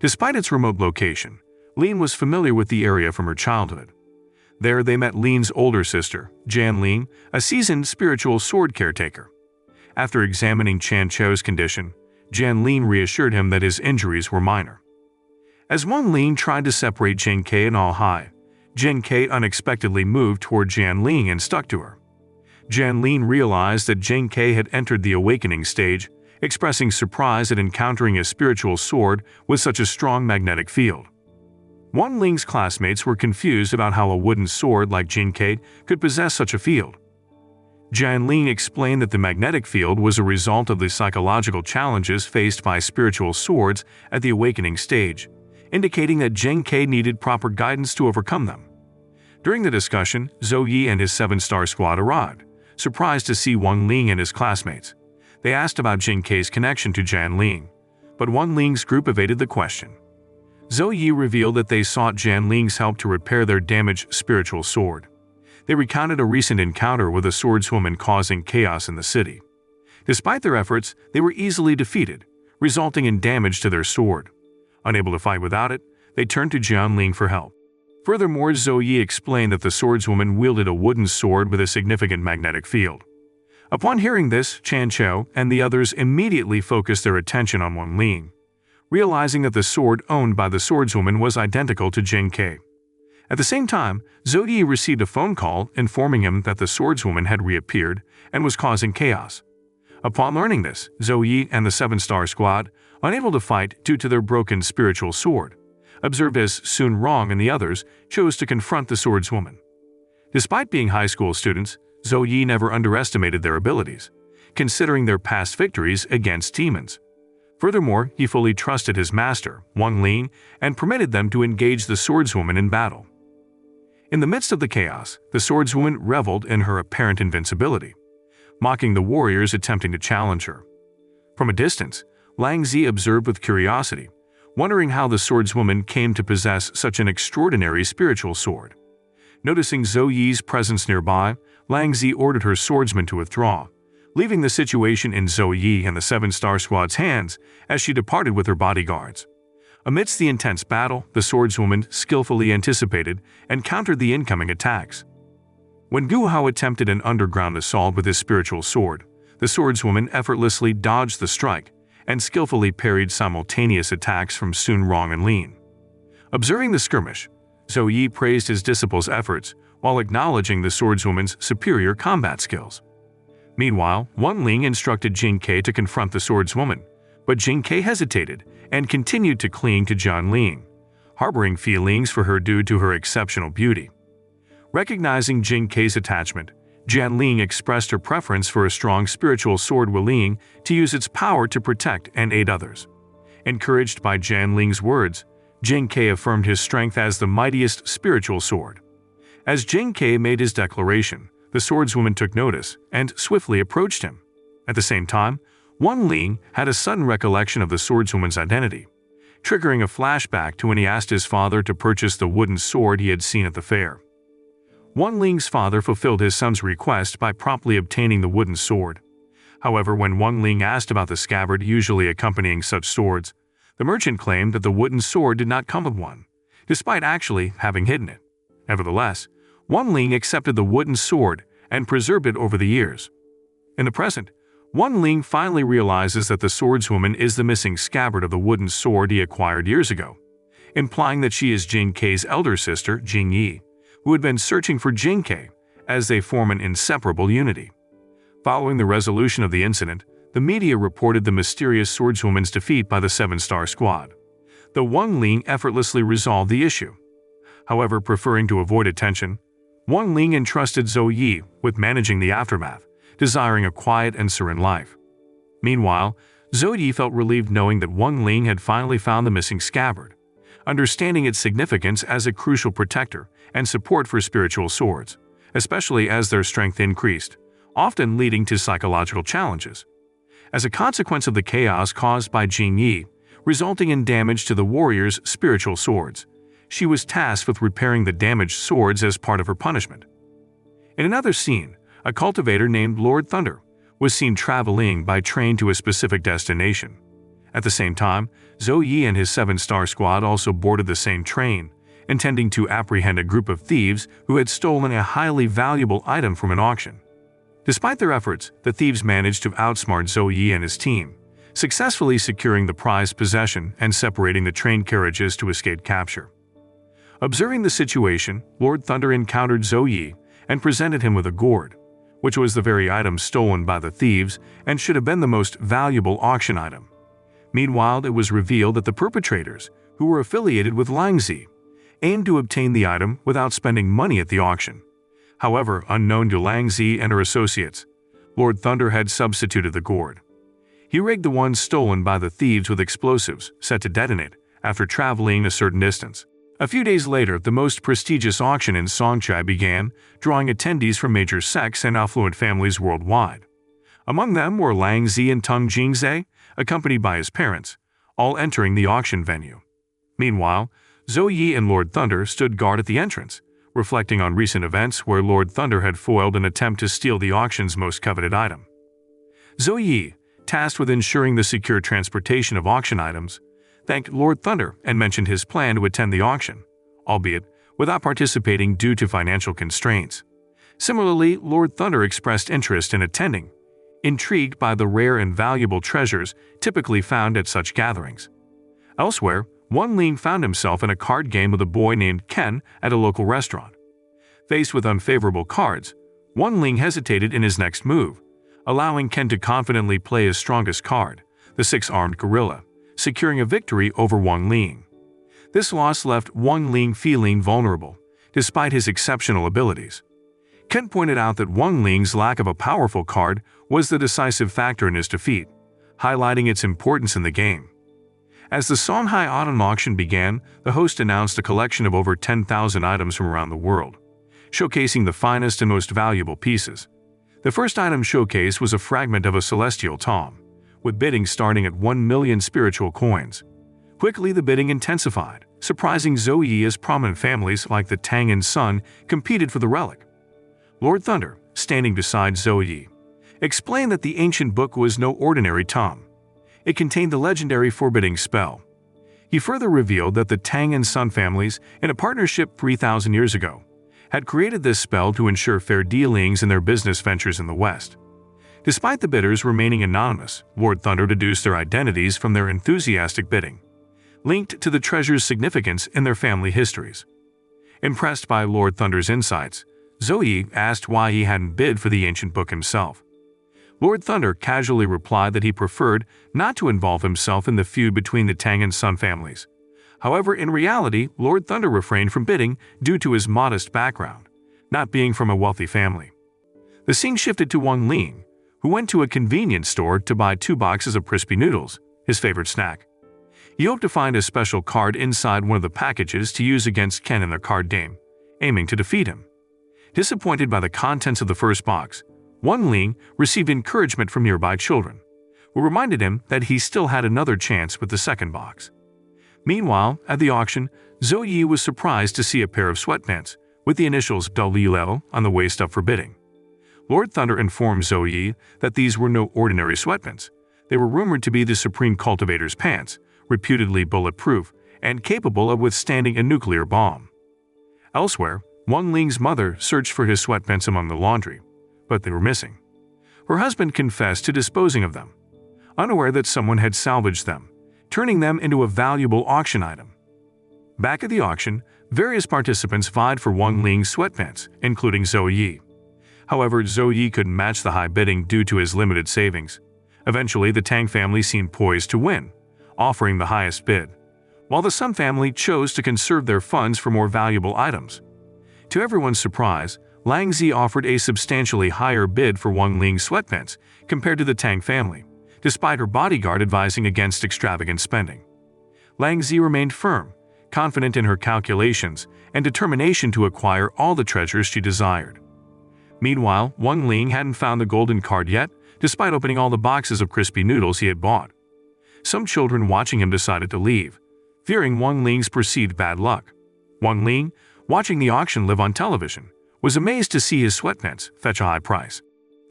Despite its remote location, Lin was familiar with the area from her childhood. There they met Lin's older sister, Jan Ling, a seasoned spiritual sword caretaker. After examining Chan Chao's condition, Jan Ling reassured him that his injuries were minor. As Wang Ling tried to separate Jing Kei and Ah Hai, Jing Kei unexpectedly moved toward Jan Ling and stuck to her. Jan Ling realized that Jing Kei had entered the awakening stage expressing surprise at encountering a spiritual sword with such a strong magnetic field. Wang Ling's classmates were confused about how a wooden sword like Jingke could possess such a field. Wang Ling explained that the magnetic field was a result of the psychological challenges faced by spiritual swords at the awakening stage, indicating that Jingke needed proper guidance to overcome them. During the discussion, Zhou Yi and his 7-star squad arrived, surprised to see Wang Ling and his classmates. They asked about Jingke's connection to Wang Ling, but Wang Ling's group evaded the question. Zhou Yi revealed that they sought Wang Ling's help to repair their damaged spiritual sword. They recounted a recent encounter with a swordswoman causing chaos in the city. Despite their efforts, they were easily defeated, resulting in damage to their sword. Unable to fight without it, they turned to Wang Ling for help. Furthermore, Zhou Yi explained that the swordswoman wielded a wooden sword with a significant magnetic field. Upon hearing this, Chan Chou and the others immediately focused their attention on Wang Ling, realizing that the sword owned by the swordswoman was identical to Jingke. At the same time, Zhou Yi received a phone call informing him that the swordswoman had reappeared and was causing chaos. Upon learning this, Zhou Yi and the 7-star squad, unable to fight due to their broken spiritual sword, observed as Sun Rong and the others chose to confront the swordswoman. Despite being high school students, Zhou Yi never underestimated their abilities, considering their past victories against demons. Furthermore, he fully trusted his master, Wang Ling, and permitted them to engage the swordswoman in battle. In the midst of the chaos, the swordswoman reveled in her apparent invincibility, mocking the warriors attempting to challenge her. From a distance, Lang Zi observed with curiosity, wondering how the swordswoman came to possess such an extraordinary spiritual sword. Noticing Zhou Yi's presence nearby, Lang Zi ordered her swordsman to withdraw, leaving the situation in Zhou Yi and the 7-star squad's hands as she departed with her bodyguards. Amidst the intense battle, the swordswoman skillfully anticipated and countered the incoming attacks. When Gu Hao attempted an underground assault with his spiritual sword, the swordswoman effortlessly dodged the strike and skillfully parried simultaneous attacks from Sun Rong and Lin. Observing the skirmish, Zhou Yi praised his disciple's efforts while acknowledging the swordswoman's superior combat skills. Meanwhile, Wang Ling instructed Jingke to confront the swordswoman, but Jingke hesitated and continued to cling to Wang Ling, harboring feelings for her due to her exceptional beauty. Recognizing Jingke's attachment, Wang Ling expressed her preference for a strong spiritual sword willing to use its power to protect and aid others. Encouraged by Wang Ling's words, Jingke affirmed his strength as the mightiest spiritual sword. As Jingke made his declaration, the swordswoman took notice and swiftly approached him. At the same time, Wang Ling had a sudden recollection of the swordswoman's identity, triggering a flashback to when he asked his father to purchase the wooden sword he had seen at the fair. Wang Ling's father fulfilled his son's request by promptly obtaining the wooden sword. However, when Wang Ling asked about the scabbard usually accompanying such swords, the merchant claimed that the wooden sword did not come with one, despite actually having hidden it. Nevertheless, Wang Ling accepted the wooden sword and preserved it over the years. In the present, Wang Ling finally realizes that the swordswoman is the missing scabbard of the wooden sword he acquired years ago, implying that she is Jingke's elder sister, Jingyi, who had been searching for Jingke, as they form an inseparable unity. Following the resolution of the incident, the media reported the mysterious swordswoman's defeat by the 7-star squad, though Wang Ling effortlessly resolved the issue. However, preferring to avoid attention, Wang Ling entrusted Zhou Yi with managing the aftermath, desiring a quiet and serene life. Meanwhile, Zhou Yi felt relieved knowing that Wang Ling had finally found the missing scabbard, understanding its significance as a crucial protector and support for spiritual swords, especially as their strength increased, often leading to psychological challenges. As a consequence of the chaos caused by Jingyi, resulting in damage to the warrior's spiritual swords, she was tasked with repairing the damaged swords as part of her punishment. In another scene, a cultivator named Lord Thunder was seen traveling by train to a specific destination. At the same time, Zhou Yi and his 7-star squad also boarded the same train, intending to apprehend a group of thieves who had stolen a highly valuable item from an auction. Despite their efforts, the thieves managed to outsmart Zhou Yi and his team, successfully securing the prized possession and separating the train carriages to escape capture. Observing the situation, Lord Thunder encountered Zhou Yi and presented him with a gourd, which was the very item stolen by the thieves and should have been the most valuable auction item. Meanwhile, it was revealed that the perpetrators, who were affiliated with Lang Zi, aimed to obtain the item without spending money at the auction. However, unknown to Lang Zi and her associates, Lord Thunder had substituted the gourd. He rigged the one stolen by the thieves with explosives set to detonate after traveling a certain distance. A few days later, the most prestigious auction in Songchai began, drawing attendees from major sects and affluent families worldwide. Among them were Lang Zi and Tung Jingzhe, accompanied by his parents, all entering the auction venue. Meanwhile, Zhou Yi and Lord Thunder stood guard at the entrance, reflecting on recent events where Lord Thunder had foiled an attempt to steal the auction's most coveted item. Zhou Yi, tasked with ensuring the secure transportation of auction items, thanked Lord Thunder and mentioned his plan to attend the auction, albeit without participating due to financial constraints. Similarly, Lord Thunder expressed interest in attending, intrigued by the rare and valuable treasures typically found at such gatherings. Elsewhere, Wang Ling found himself in a card game with a boy named Ken at a local restaurant. Faced with unfavorable cards, Wang Ling hesitated in his next move, allowing Ken to confidently play his strongest card, the six-armed gorilla, securing a victory over Wang Ling. This loss left Wang Ling feeling vulnerable, despite his exceptional abilities. Ken pointed out that Wang Ling's lack of a powerful card was the decisive factor in his defeat, highlighting its importance in the game. As the Songhai Autumn Auction began, the host announced a collection of over 10,000 items from around the world, showcasing the finest and most valuable pieces. The first item showcased was a fragment of a celestial tom, with bidding starting at 1 million spiritual coins. Quickly, the bidding intensified, surprising Zhou Yi as prominent families like the Tang and Sun competed for the relic. Lord Thunder, standing beside Zhou Yi, explained that the ancient book was no ordinary tom. It contained the legendary forbidding spell. He further revealed that the Tang and Sun families, in a partnership 3,000 years ago, had created this spell to ensure fair dealings in their business ventures in the West. Despite the bidders remaining anonymous, Lord Thunder deduced their identities from their enthusiastic bidding, linked to the treasure's significance in their family histories. Impressed by Lord Thunder's insights, Zhou Yi asked why he hadn't bid for the ancient book himself. Lord Thunder casually replied that he preferred not to involve himself in the feud between the Tang and Sun families. However, in reality, Lord Thunder refrained from bidding due to his modest background, not being from a wealthy family. The scene shifted to Wang Ling, who went to a convenience store to buy 2 boxes of crispy noodles, his favorite snack. He hoped to find a special card inside one of the packages to use against Ken in their card game, aiming to defeat him. Disappointed by the contents of the first box, Wang Ling received encouragement from nearby children, who reminded him that he still had another chance with the second box. Meanwhile, at the auction, Zhou Yi was surprised to see a pair of sweatpants with the initials WL on the waist up for bidding. Lord Thunder informed Zhou Yi that these were no ordinary sweatpants. They were rumored to be the Supreme Cultivator's pants, reputedly bulletproof and capable of withstanding a nuclear bomb. Elsewhere, Wang Ling's mother searched for his sweatpants among the laundry, but they were missing. Her husband confessed to disposing of them, unaware that someone had salvaged them, turning them into a valuable auction item. Back at the auction, various participants vied for Wang Ling's sweatpants, including Zhou Yi. However, Zhou Yi couldn't match the high bidding due to his limited savings. Eventually, the Tang family seemed poised to win, offering the highest bid, while the Sun family chose to conserve their funds for more valuable items. To everyone's surprise, Lang Zi offered a substantially higher bid for Wang Ling's sweatpants compared to the Tang family, despite her bodyguard advising against extravagant spending. Lang Zi remained firm, confident in her calculations and determination to acquire all the treasures she desired. Meanwhile, Wang Ling hadn't found the golden card yet, despite opening all the boxes of crispy noodles he had bought. Some children watching him decided to leave, fearing Wang Ling's perceived bad luck. Wang Ling, watching the auction live on television, was amazed to see his sweatpants fetch a high price.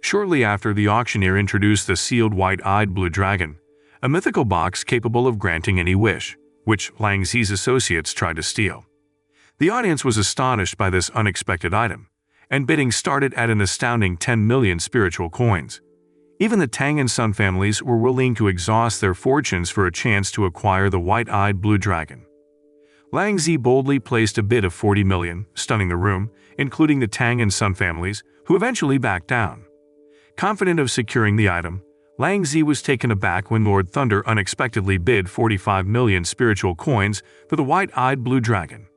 Shortly after, the auctioneer introduced the sealed white-eyed blue dragon, a mythical box capable of granting any wish, which Lang Zi's associates tried to steal. The audience was astonished by this unexpected item, and bidding started at an astounding 10 million spiritual coins. Even the Tang and Sun families were willing to exhaust their fortunes for a chance to acquire the white-eyed blue dragon. Lang Zi boldly placed a bid of 40 million, stunning the room, including the Tang and Sun families, who eventually backed down. Confident of securing the item, Lang Zi was taken aback when Lord Thunder unexpectedly bid 45 million spiritual coins for the white-eyed blue dragon.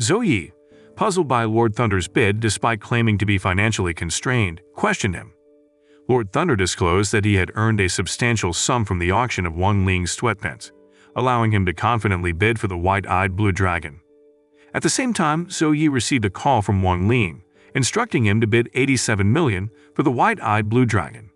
Zhou Yi, puzzled by Lord Thunder's bid despite claiming to be financially constrained, questioned him. Lord Thunder disclosed that he had earned a substantial sum from the auction of Wang Ling's sweatpants, allowing him to confidently bid for the white-eyed blue dragon. At the same time, Zhou Yi received a call from Wang Ling, instructing him to bid 87 million for the white-eyed blue dragon.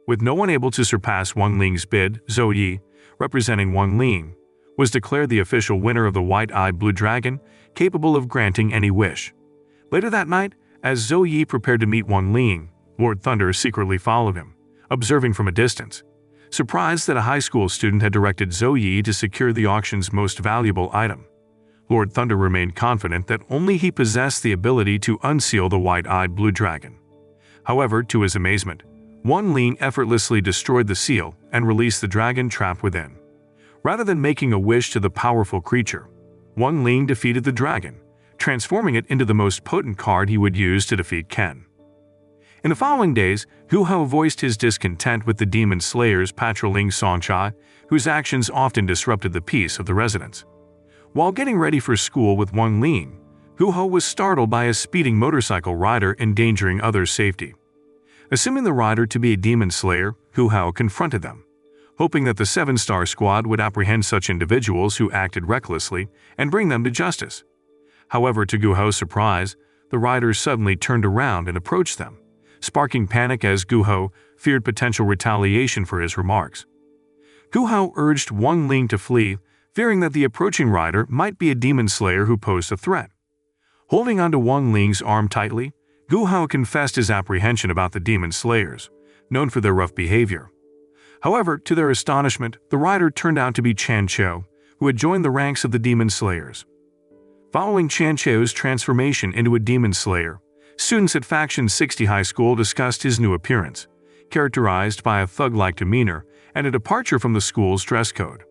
With no one able to surpass Wang Ling's bid, Zhou Yi, representing Wang Ling, was declared the official winner of the white-eyed blue dragon, capable of granting any wish. Later that night, as Zhou Yi prepared to meet Wang Ling, Lord Thunder secretly followed him, observing from a distance. Surprised that a high school student had directed Zhou Yi to secure the auction's most valuable item, Lord Thunder remained confident that only he possessed the ability to unseal the white-eyed blue dragon. However, to his amazement, Wang Ling effortlessly destroyed the seal and released the dragon trapped within. Rather than making a wish to the powerful creature, Wang Ling defeated the dragon, transforming it into the most potent card he would use to defeat Ken. In the following days, Gu Hao voiced his discontent with the demon slayers patrolling Songchai, whose actions often disrupted the peace of the residents. While getting ready for school with Wang Ling, Gu Hao was startled by a speeding motorcycle rider endangering others' safety. Assuming the rider to be a demon slayer, Gu Hao confronted them, hoping that the 7-star squad would apprehend such individuals who acted recklessly and bring them to justice. However, to Gu Hao's surprise, the rider suddenly turned around and approached them, sparking panic as Gu Hao feared potential retaliation for his remarks. Gu Hao urged Wang Ling to flee, fearing that the approaching rider might be a demon slayer who posed a threat. Holding onto Wang Ling's arm tightly, Gu Hao confessed his apprehension about the demon slayers, known for their rough behavior. However, to their astonishment, the rider turned out to be Chan Chou, who had joined the ranks of the demon slayers. Following Chan Chou's transformation into a demon slayer, students at Faction 60 High School discussed his new appearance, characterized by a thug-like demeanor and a departure from the school's dress code.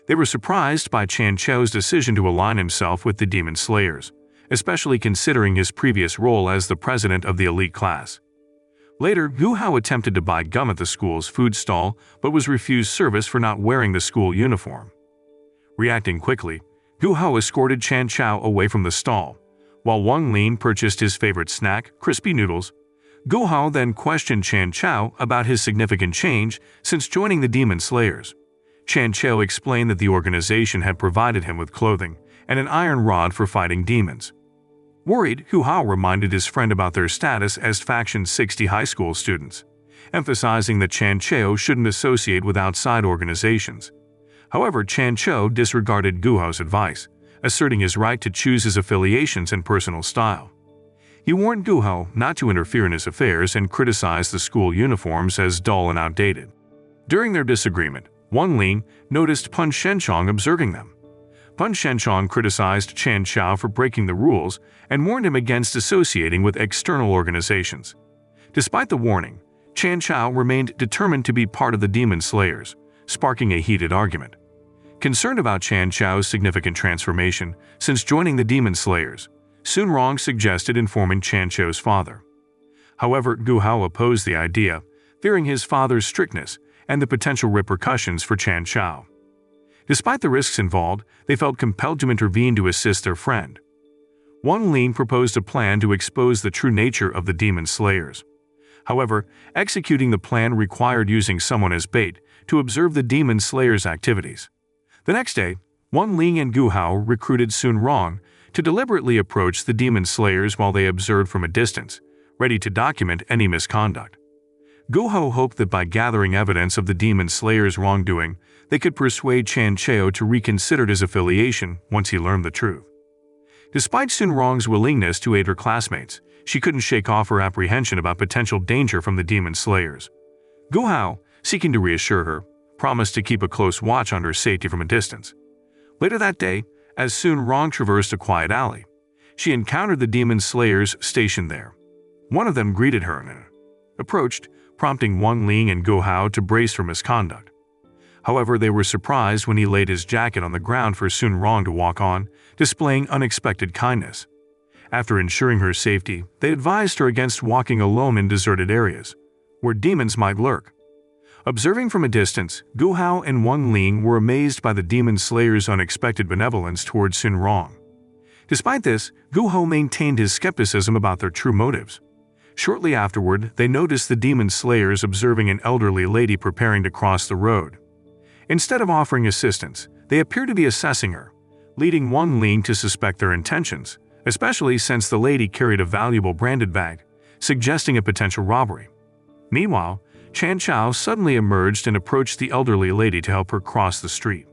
They were surprised by Chan Chou's decision to align himself with the demon slayers, especially considering his previous role as the president of the elite class. Later, Gu Hao attempted to buy gum at the school's food stall but was refused service for not wearing the school uniform. Reacting quickly, Gu Hao escorted Chan Chou away from the stall, while Wang Ling purchased his favorite snack, crispy noodles. Gu Hao then questioned Chan Chou about his significant change since joining the demon slayers. Chan Chou explained that the organization had provided him with clothing and an iron rod for fighting demons. Worried, Gu Hao reminded his friend about their status as Faction 60 high school students, emphasizing that Chan Chou shouldn't associate with outside organizations. However, Chan Chou disregarded Gu Hao's advice, asserting his right to choose his affiliations and personal style. He warned Gu Hao not to interfere in his affairs and criticized the school uniforms as dull and outdated. During their disagreement, Wang Ling noticed Pun Shenchong observing them. Pun Shenchong criticized Chan Chou for breaking the rules and warned him against associating with external organizations. Despite the warning, Chan Chou remained determined to be part of the demon slayers, sparking a heated argument. Concerned about Chan Chou's significant transformation since joining the demon slayers, Sun Rong suggested informing Chan Chou's father. However, Gu Hao opposed the idea, fearing his father's strictness and the potential repercussions for Chan Chou. Despite the risks involved, they felt compelled to intervene to assist their friend. Wang Ling proposed a plan to expose the true nature of the demon slayers. However, executing the plan required using someone as bait to observe the demon slayers' activities. The next day, Wang Ling and Gu Hao recruited Sun Rong to deliberately approach the demon slayers while they observed from a distance, ready to document any misconduct. Gu Hao hoped that by gathering evidence of the demon slayers' wrongdoing, they could persuade Chan Chou to reconsider his affiliation once he learned the truth. Despite Sun Rong's willingness to aid her classmates, she couldn't shake off her apprehension about potential danger from the demon slayers. Gu Hao, seeking to reassure her, promised to keep a close watch on her safety from a distance. Later that day, as Sun Rong traversed a quiet alley, she encountered the demon slayers stationed there. One of them greeted her and approached, prompting Wang Ling and Gu Hao to brace for misconduct. However, they were surprised when he laid his jacket on the ground for Sun Rong to walk on, displaying unexpected kindness. After ensuring her safety, they advised her against walking alone in deserted areas, where demons might lurk. Observing from a distance, Gu Hao and Wang Ling were amazed by the demon slayer's unexpected benevolence towards Sun Rong. Despite this, Gu Hao maintained his skepticism about their true motives. Shortly afterward, they noticed the demon slayers observing an elderly lady preparing to cross the road. Instead of offering assistance, they appeared to be assessing her, leading Wang Ling to suspect their intentions, especially since the lady carried a valuable branded bag, suggesting a potential robbery. Meanwhile, Chan Chao suddenly emerged and approached the elderly lady to help her cross the street.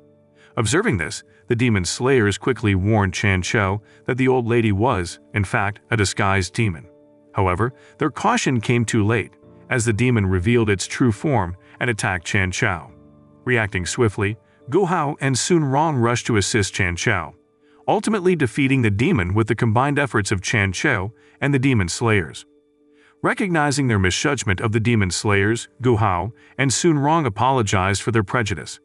Observing this, the demon slayers quickly warned Chan Chao that the old lady was, in fact, a disguised demon. However, their caution came too late, as the demon revealed its true form and attacked Chan Chao. Reacting swiftly, Gu Hao and Sun Rong rushed to assist Chan Chao, ultimately defeating the demon with the combined efforts of Chan Chao and the demon slayers. Recognizing their misjudgment of the demon slayers, Gu Hao and Sun Rong apologized for their prejudice.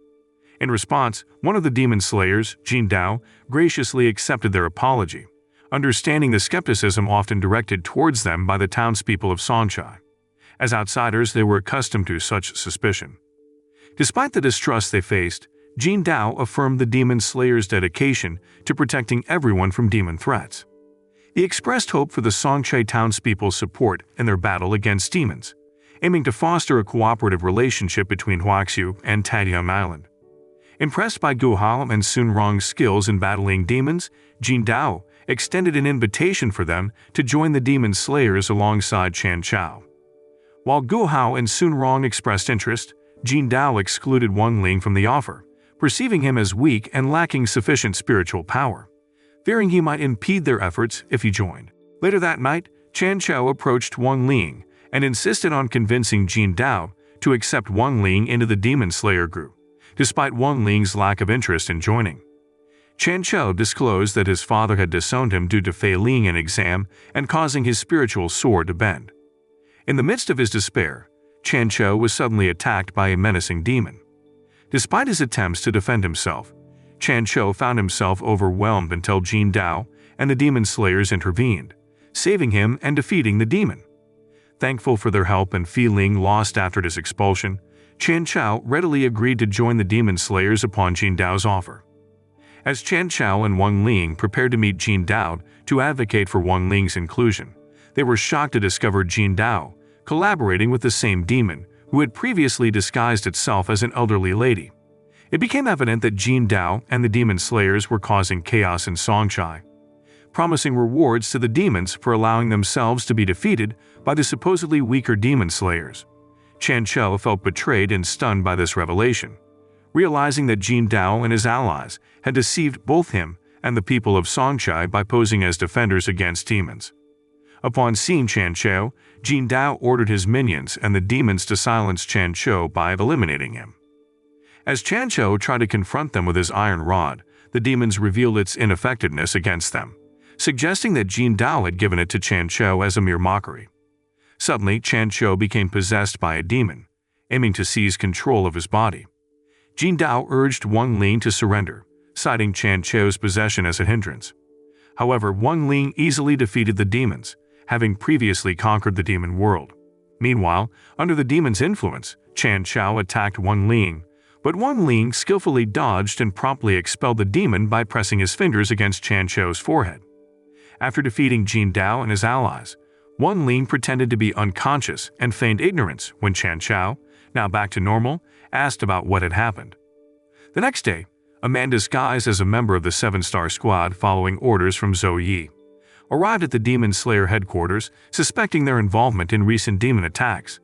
In response, one of the demon slayers, Jin Dao, graciously accepted their apology, understanding the skepticism often directed towards them by the townspeople of Songchai. As outsiders, they were accustomed to such suspicion. Despite the distrust they faced, Jin Dao affirmed the demon slayer's dedication to protecting everyone from demon threats. He expressed hope for the Songchai townspeople's support in their battle against demons, aiming to foster a cooperative relationship between Huaxiu and Taiyang Island. Impressed by Gu Hao and Sun Rong's skills in battling demons, Jin Dao extended an invitation for them to join the demon slayers alongside Chan Chao. While Gu Hao and Sun Rong expressed interest, Jin Dao excluded Wang Ling from the offer, perceiving him as weak and lacking sufficient spiritual power, fearing he might impede their efforts if he joined. Later that night, Chan Chao approached Wang Ling and insisted on convincing Jin Dao to accept Wang Ling into the demon slayer group, despite Wang Ling's lack of interest in joining. Chan Chao disclosed that his father had disowned him due to failing an exam and causing his spiritual sword to bend. In the midst of his despair, Chan Chao was suddenly attacked by a menacing demon. Despite his attempts to defend himself, Chan Chao found himself overwhelmed until Jin Dao and the demon slayers intervened, saving him and defeating the demon. Thankful for their help and feeling lost after his expulsion, Chan Chao readily agreed to join the demon slayers upon Jin Dao's offer. As Chan Chao and Wang Ling prepared to meet Jin Dao to advocate for Wang Ling's inclusion, they were shocked to discover Jin Dao collaborating with the same demon who had previously disguised itself as an elderly lady. It became evident that Jin Dao and the demon slayers were causing chaos in Songchai, promising rewards to the demons for allowing themselves to be defeated by the supposedly weaker demon slayers. Chan Chao felt betrayed and stunned by this revelation, realizing that Jin Dao and his allies had deceived both him and the people of Songchai by posing as defenders against demons. Upon seeing Chan Chao, Jin Dao ordered his minions and the demons to silence Chan Chao by eliminating him. As Chan Chao tried to confront them with his iron rod, the demons revealed its ineffectiveness against them, suggesting that Jin Dao had given it to Chan Chao as a mere mockery. Suddenly, Chan Chao became possessed by a demon, aiming to seize control of his body. Jin Dao urged Wang Ling to surrender, citing Chan Chao's possession as a hindrance. However, Wang Ling easily defeated the demons, having previously conquered the demon world. Meanwhile, under the demon's influence, Chan Chao attacked Wang Ling, but Wang Ling skillfully dodged and promptly expelled the demon by pressing his fingers against Chan Chao's forehead. After defeating Jin Dao and his allies, Wang Ling pretended to be unconscious and feigned ignorance when Chan Chao, now back to normal, asked about what had happened. The next day, a man disguised as a member of the 7-Star Squad following orders from Zhou Yi arrived at the Demon Slayer headquarters, suspecting their involvement in recent demon attacks.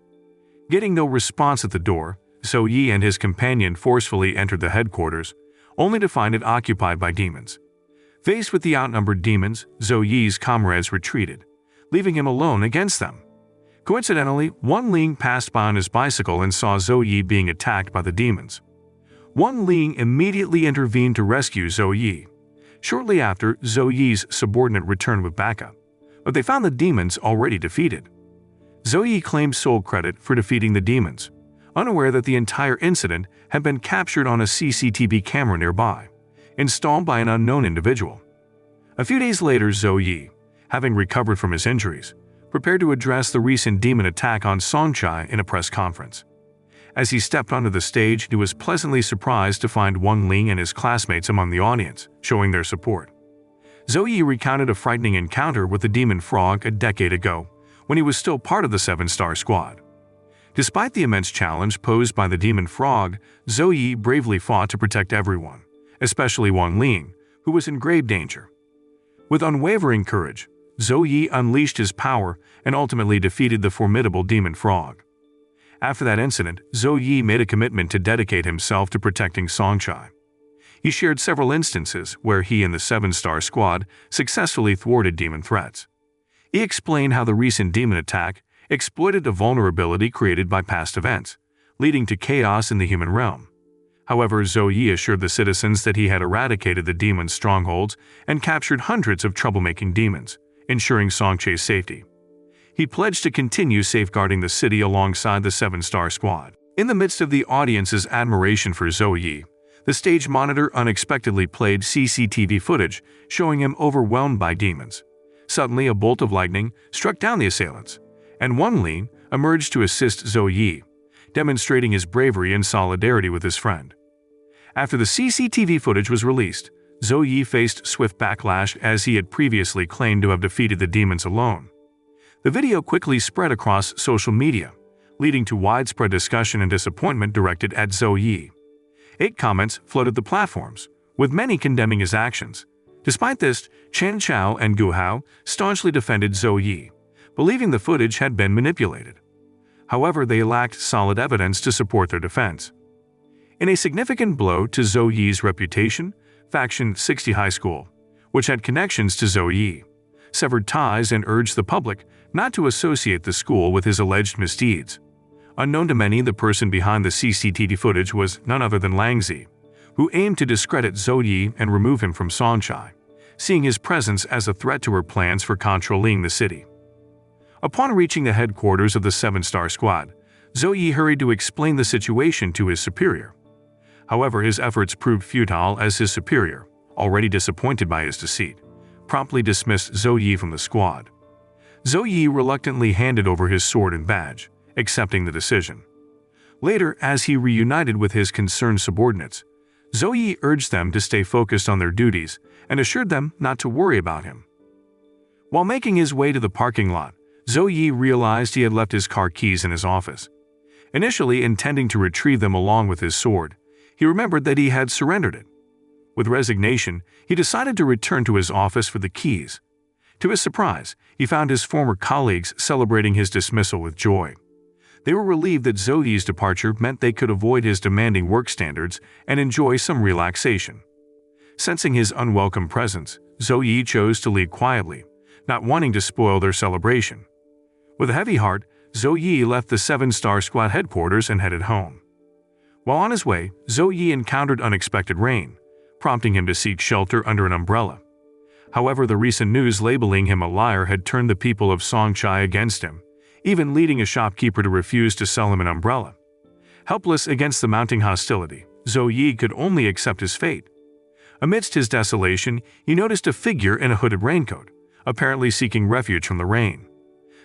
Getting no response at the door, Zhou Yi and his companion forcefully entered the headquarters, only to find it occupied by demons. Faced with the outnumbered demons, Zhou Yi's comrades retreated, leaving him alone against them. Coincidentally, Wang Ling passed by on his bicycle and saw Zhou Yi being attacked by the demons. Wang Ling immediately intervened to rescue Zhou Yi. Shortly after, Zhou Yi's subordinate returned with backup, but they found the demons already defeated. Zhou Yi claimed sole credit for defeating the demons, unaware that the entire incident had been captured on a CCTV camera nearby, installed by an unknown individual. A few days later, Zhou Yi, having recovered from his injuries, prepared to address the recent demon attack on Songchai in a press conference. As he stepped onto the stage, he was pleasantly surprised to find Wang Ling and his classmates among the audience, showing their support. Zhou recounted a frightening encounter with the demon frog a decade ago, when he was still part of the 7-star squad. Despite the immense challenge posed by the demon frog, Zhou bravely fought to protect everyone, especially Wang Ling, who was in grave danger. With unwavering courage, Zhou unleashed his power and ultimately defeated the formidable demon frog. After that incident, Zhou made a commitment to dedicate himself to protecting Songchai. He shared several instances where he and the 7-star squad successfully thwarted demon threats. He explained how the recent demon attack exploited a vulnerability created by past events, leading to chaos in the human realm. However, Zhou assured the citizens that he had eradicated the demon's strongholds and captured hundreds of troublemaking demons, ensuring Songchai's safety. He pledged to continue safeguarding the city alongside the 7-star squad. In the midst of the audience's admiration for Zhou, the stage monitor unexpectedly played CCTV footage showing him overwhelmed by demons. Suddenly, a bolt of lightning struck down the assailants, and Wang Ling emerged to assist Zhou, demonstrating his bravery and solidarity with his friend. After the CCTV footage was released, Zhou faced swift backlash as he had previously claimed to have defeated the demons alone. The video quickly spread across social media, leading to widespread discussion and disappointment directed at Zhou. 8 comments flooded the platforms, with many condemning his actions. Despite this, Chen Chao and Gu Hao staunchly defended Zhou, believing the footage had been manipulated. However, they lacked solid evidence to support their defense. In a significant blow to Zhou's reputation, Faction 60 High School, which had connections to Zhou, severed ties and urged the public not to associate the school with his alleged misdeeds. Unknown to many, the person behind the CCTV footage was none other than Lang Zi, who aimed to discredit Zhou and remove him from Songchai, seeing his presence as a threat to her plans for controlling the city. Upon reaching the headquarters of the 7-star squad, Zhou hurried to explain the situation to his superior. However, his efforts proved futile as his superior, already disappointed by his deceit, promptly dismissed Zhou from the squad. Zhou reluctantly handed over his sword and badge, accepting the decision. Later, as he reunited with his concerned subordinates, Zhou urged them to stay focused on their duties and assured them not to worry about him. While making his way to the parking lot, Zhou realized he had left his car keys in his office. Initially intending to retrieve them along with his sword, he remembered that he had surrendered it. With resignation, he decided to return to his office for the keys. To his surprise, he found his former colleagues celebrating his dismissal with joy. They were relieved that Zhou's departure meant they could avoid his demanding work standards and enjoy some relaxation. Sensing his unwelcome presence, Zhou chose to leave quietly, not wanting to spoil their celebration. With a heavy heart, Zhou left the 7-star squad headquarters and headed home. While on his way, Zhou encountered unexpected rain, prompting him to seek shelter under an umbrella. However, the recent news labeling him a liar had turned the people of Songchai against him, even leading a shopkeeper to refuse to sell him an umbrella. Helpless against the mounting hostility, Zhou could only accept his fate. Amidst his desolation, he noticed a figure in a hooded raincoat, apparently seeking refuge from the rain.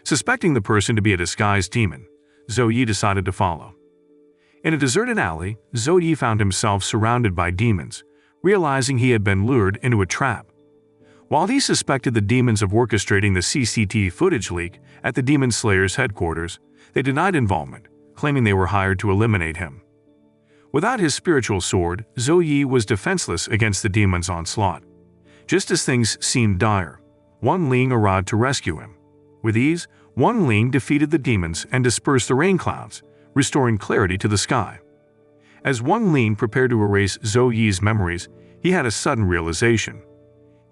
Suspecting the person to be a disguised demon, Zhou decided to follow. In a deserted alley, Zhou found himself surrounded by demons, realizing he had been lured into a trap. While he suspected the demons of orchestrating the CCTV footage leak at the Demon Slayer's headquarters, they denied involvement, claiming they were hired to eliminate him. Without his spiritual sword, Zhou was defenseless against the demons' onslaught. Just as things seemed dire, Wang Ling arrived to rescue him. With ease, Wang Ling defeated the demons and dispersed the rain clouds, restoring clarity to the sky. As Wang Ling prepared to erase Zhou's memories, he had a sudden realization.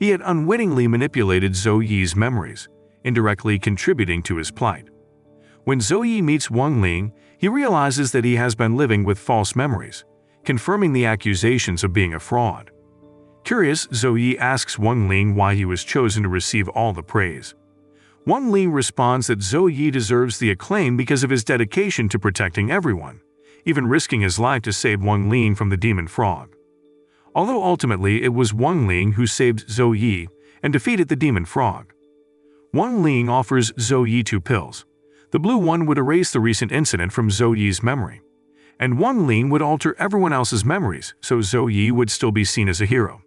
He had unwittingly manipulated Zhou's memories, indirectly contributing to his plight. When Zhou meets Wang Ling, he realizes that he has been living with false memories, confirming the accusations of being a fraud. Curious, Zhou asks Wang Ling why he was chosen to receive all the praise. Wang Ling responds that Zhou deserves the acclaim because of his dedication to protecting everyone, even risking his life to save Wang Ling from the demon frog. Although ultimately it was Wang Ling who saved Zhou and defeated the demon frog. Wang Ling offers Zhou Yi 2 pills. The blue one would erase the recent incident from Zhou Yi's memory, and Wang Ling would alter everyone else's memories so Zhou Yi would still be seen as a hero.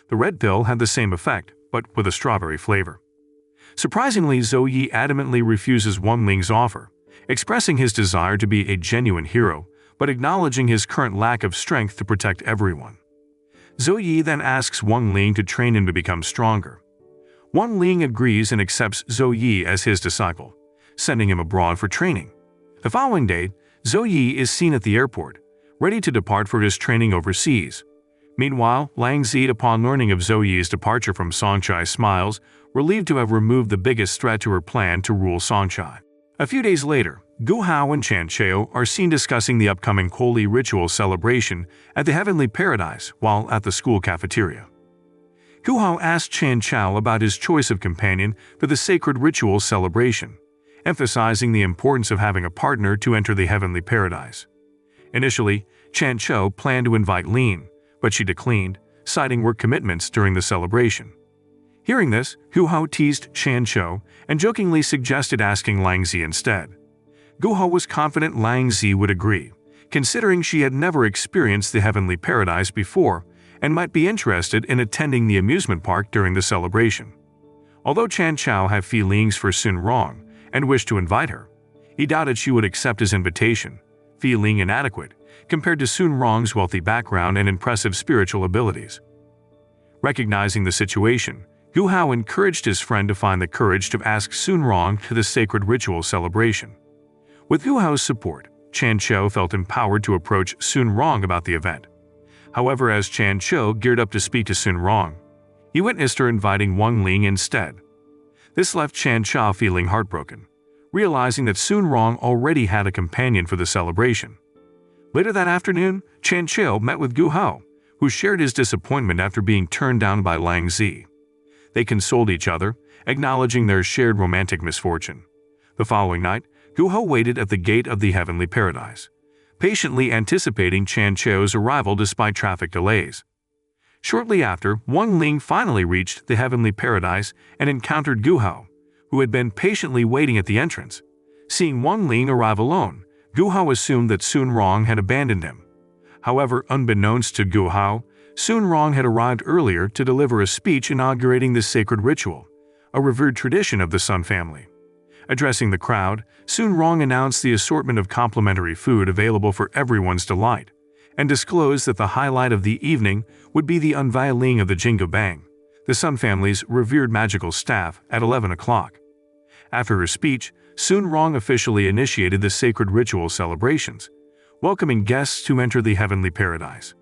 The red pill had the same effect, but with a strawberry flavor. Surprisingly, Zhou Yi adamantly refuses Wang Ling's offer, expressing his desire to be a genuine hero, but acknowledging his current lack of strength to protect everyone. Zhou Yi then asks Wang Ling to train him to become stronger. Wang Ling agrees and accepts Zhou Yi as his disciple, sending him abroad for training. The following day, Zhou Yi is seen at the airport, ready to depart for his training overseas. Meanwhile, Lang Zi, upon learning of Zhou Yi's departure from Songchai, smiles, relieved to have removed the biggest threat to her plan to rule Songchai. A few days later, Gu Hao and Chan Chao are seen discussing the upcoming holy ritual celebration at the Heavenly Paradise while at the school cafeteria. Gu Hao asked Chan Chao about his choice of companion for the sacred ritual celebration, emphasizing the importance of having a partner to enter the Heavenly Paradise. Initially, Chan Chao planned to invite Lin, but she declined, citing work commitments during the celebration. Hearing this, Gu Hao teased Chan Chao and jokingly suggested asking Lang Zi instead. Gu Hao was confident Lang Zi would agree, considering she had never experienced the Heavenly Paradise before and might be interested in attending the amusement park during the celebration. Although Chan Chao had feelings for Sun Rong and wished to invite her, he doubted she would accept his invitation, feeling inadequate compared to Sun Rong's wealthy background and impressive spiritual abilities. Recognizing the situation, Gu Hao encouraged his friend to find the courage to ask Sun Rong to the sacred ritual celebration. With Gu Hao's support, Chan Chao felt empowered to approach Sun Rong about the event. However, as Chan Chao geared up to speak to Sun Rong, he witnessed her inviting Wang Ling instead. This left Chan Chao feeling heartbroken, realizing that Sun Rong already had a companion for the celebration. Later that afternoon, Chan Chao met with Gu Hao, who shared his disappointment after being turned down by Lang Zi. They consoled each other, acknowledging their shared romantic misfortune. The following night, Gu Hao waited at the gate of the Heavenly Paradise, patiently anticipating Chan Chao's arrival despite traffic delays. Shortly after, Wang Ling finally reached the Heavenly Paradise and encountered Gu Hao, who had been patiently waiting at the entrance. Seeing Wang Ling arrive alone, Gu Hao assumed that Sun Rong had abandoned him. However, unbeknownst to Gu Hao, Sun Rong had arrived earlier to deliver a speech inaugurating the sacred ritual, a revered tradition of the Sun family. Addressing the crowd, Sun Rong announced the assortment of complimentary food available for everyone's delight, and disclosed that the highlight of the evening would be the unveiling of the Jingo Bang, the Sun family's revered magical staff, at 11 o'clock. After her speech, Sun Rong officially initiated the sacred ritual celebrations, welcoming guests to enter the Heavenly Paradise.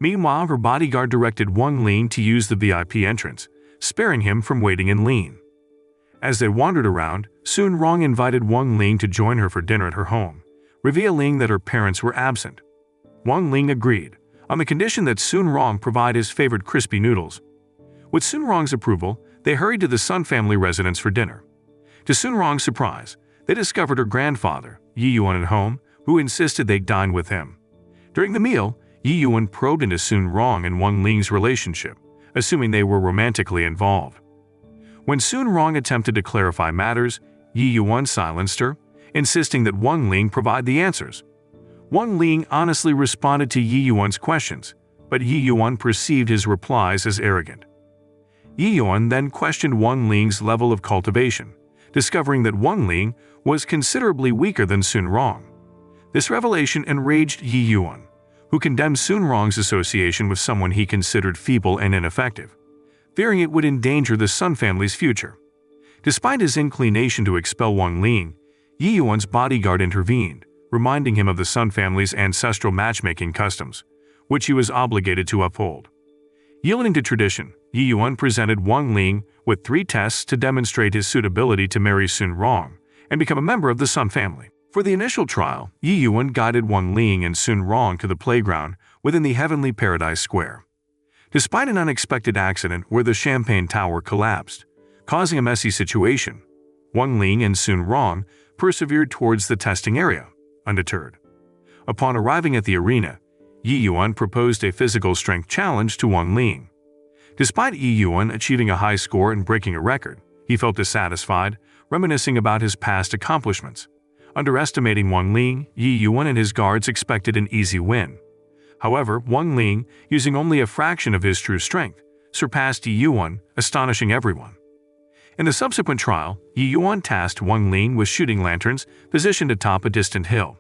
Meanwhile, her bodyguard directed Wang Ling to use the VIP entrance, sparing him from waiting in line. As they wandered around, Sun Rong invited Wang Ling to join her for dinner at her home, revealing that her parents were absent. Wang Ling agreed, on the condition that Sun Rong provide his favorite crispy noodles. With Sun Rong's approval, they hurried to the Sun family residence for dinner. To Sun Rong's surprise, they discovered her grandfather, Yi Yuan, at home, who insisted they dine with him. During the meal, Yi Yuan probed into Sun Rong and Wang Ling's relationship, assuming they were romantically involved. When Sun Rong attempted to clarify matters, Yi Yuan silenced her, insisting that Wang Ling provide the answers. Wang Ling honestly responded to Yi Yuan's questions, but Yi Yuan perceived his replies as arrogant. Yi Yuan then questioned Wang Ling's level of cultivation, discovering that Wang Ling was considerably weaker than Sun Rong. This revelation enraged Yi Yuan, who condemned Sun Rong's association with someone he considered feeble and ineffective, fearing it would endanger the Sun family's future. Despite his inclination to expel Wang Ling, Yi Yuan's bodyguard intervened, reminding him of the Sun family's ancestral matchmaking customs, which he was obligated to uphold. Yielding to tradition, Yi Yuan presented Wang Ling with 3 tests to demonstrate his suitability to marry Sun Rong and become a member of the Sun family. For the initial trial, Yi Yuan guided Wang Ling and Sun Rong to the playground within the Heavenly Paradise Square. Despite an unexpected accident where the champagne tower collapsed, causing a messy situation, Wang Ling and Sun Rong persevered towards the testing area, undeterred. Upon arriving at the arena, Yi Yuan proposed a physical strength challenge to Wang Ling. Despite Yi Yuan achieving a high score and breaking a record, He felt dissatisfied, reminiscing about his past accomplishments. Underestimating Wang Ling, Yi Yuan and his guards expected an easy win. However, Wang Ling, using only a fraction of his true strength, surpassed Yi Yuan, astonishing everyone. In the subsequent trial, Yi Yuan tasked Wang Ling with shooting lanterns positioned atop a distant hill.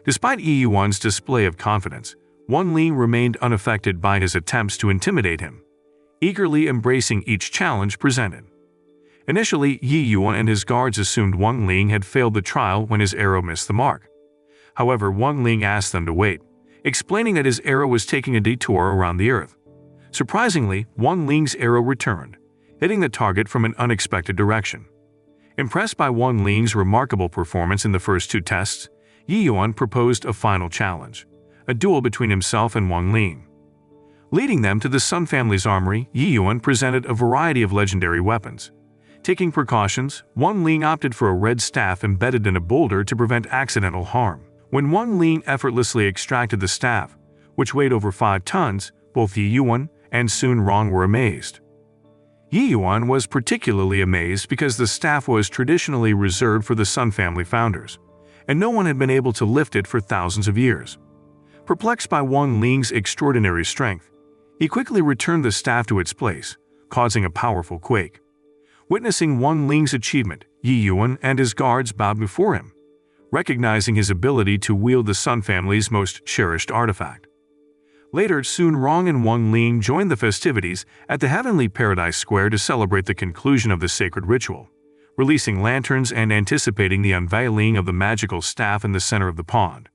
Despite Yi Yuan's display of confidence, Wang Ling remained unaffected by his attempts to intimidate him, eagerly embracing each challenge presented. Initially, Yi Yuan and his guards assumed Wang Ling had failed the trial when his arrow missed the mark. However, Wang Ling asked them to wait, explaining that his arrow was taking a detour around the earth. Surprisingly, Wang Ling's arrow returned, hitting the target from an unexpected direction. Impressed by Wang Ling's remarkable performance in the first two tests, Yi Yuan proposed a final challenge, a duel between himself and Wang Ling. Leading them to the Sun family's armory, Yi Yuan presented a variety of legendary weapons. Taking precautions, Wang Ling opted for a red staff embedded in a boulder to prevent accidental harm. When Wang Ling effortlessly extracted the staff, which weighed over 5 tons, both Yi Yuan and Sun Rong were amazed. Yi Yuan was particularly amazed because the staff was traditionally reserved for the Sun family founders, and no one had been able to lift it for thousands of years. Perplexed by Wang Ling's extraordinary strength, he quickly returned the staff to its place, causing a powerful quake. Witnessing Wang Ling's achievement, Yi Yuan and his guards bowed before him, recognizing his ability to wield the Sun family's most cherished artifact. Later, Sun Rong and Wang Ling joined the festivities at the Heavenly Paradise Square to celebrate the conclusion of the sacred ritual, releasing lanterns and anticipating the unveiling of the magical staff in the center of the pond.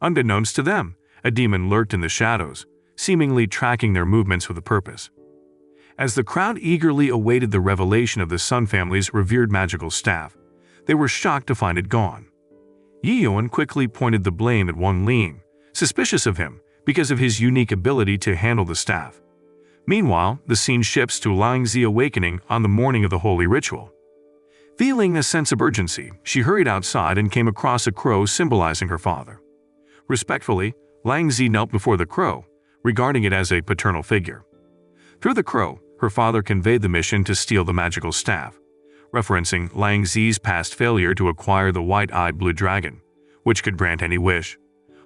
Unbeknownst to them, a demon lurked in the shadows, seemingly tracking their movements with a purpose. As the crowd eagerly awaited the revelation of the Sun family's revered magical staff, they were shocked to find it gone. Yi Yuan quickly pointed the blame at Wang Ling, suspicious of him because of his unique ability to handle the staff. Meanwhile, the scene shifts to Langzi awakening on the morning of the holy ritual. Feeling a sense of urgency, she hurried outside and came across a crow symbolizing her father. Respectfully, Langzi knelt before the crow, regarding it as a paternal figure. Through the crow, her father conveyed the mission to steal the magical staff, referencing Langzi's past failure to acquire the white-eyed blue dragon, which could grant any wish.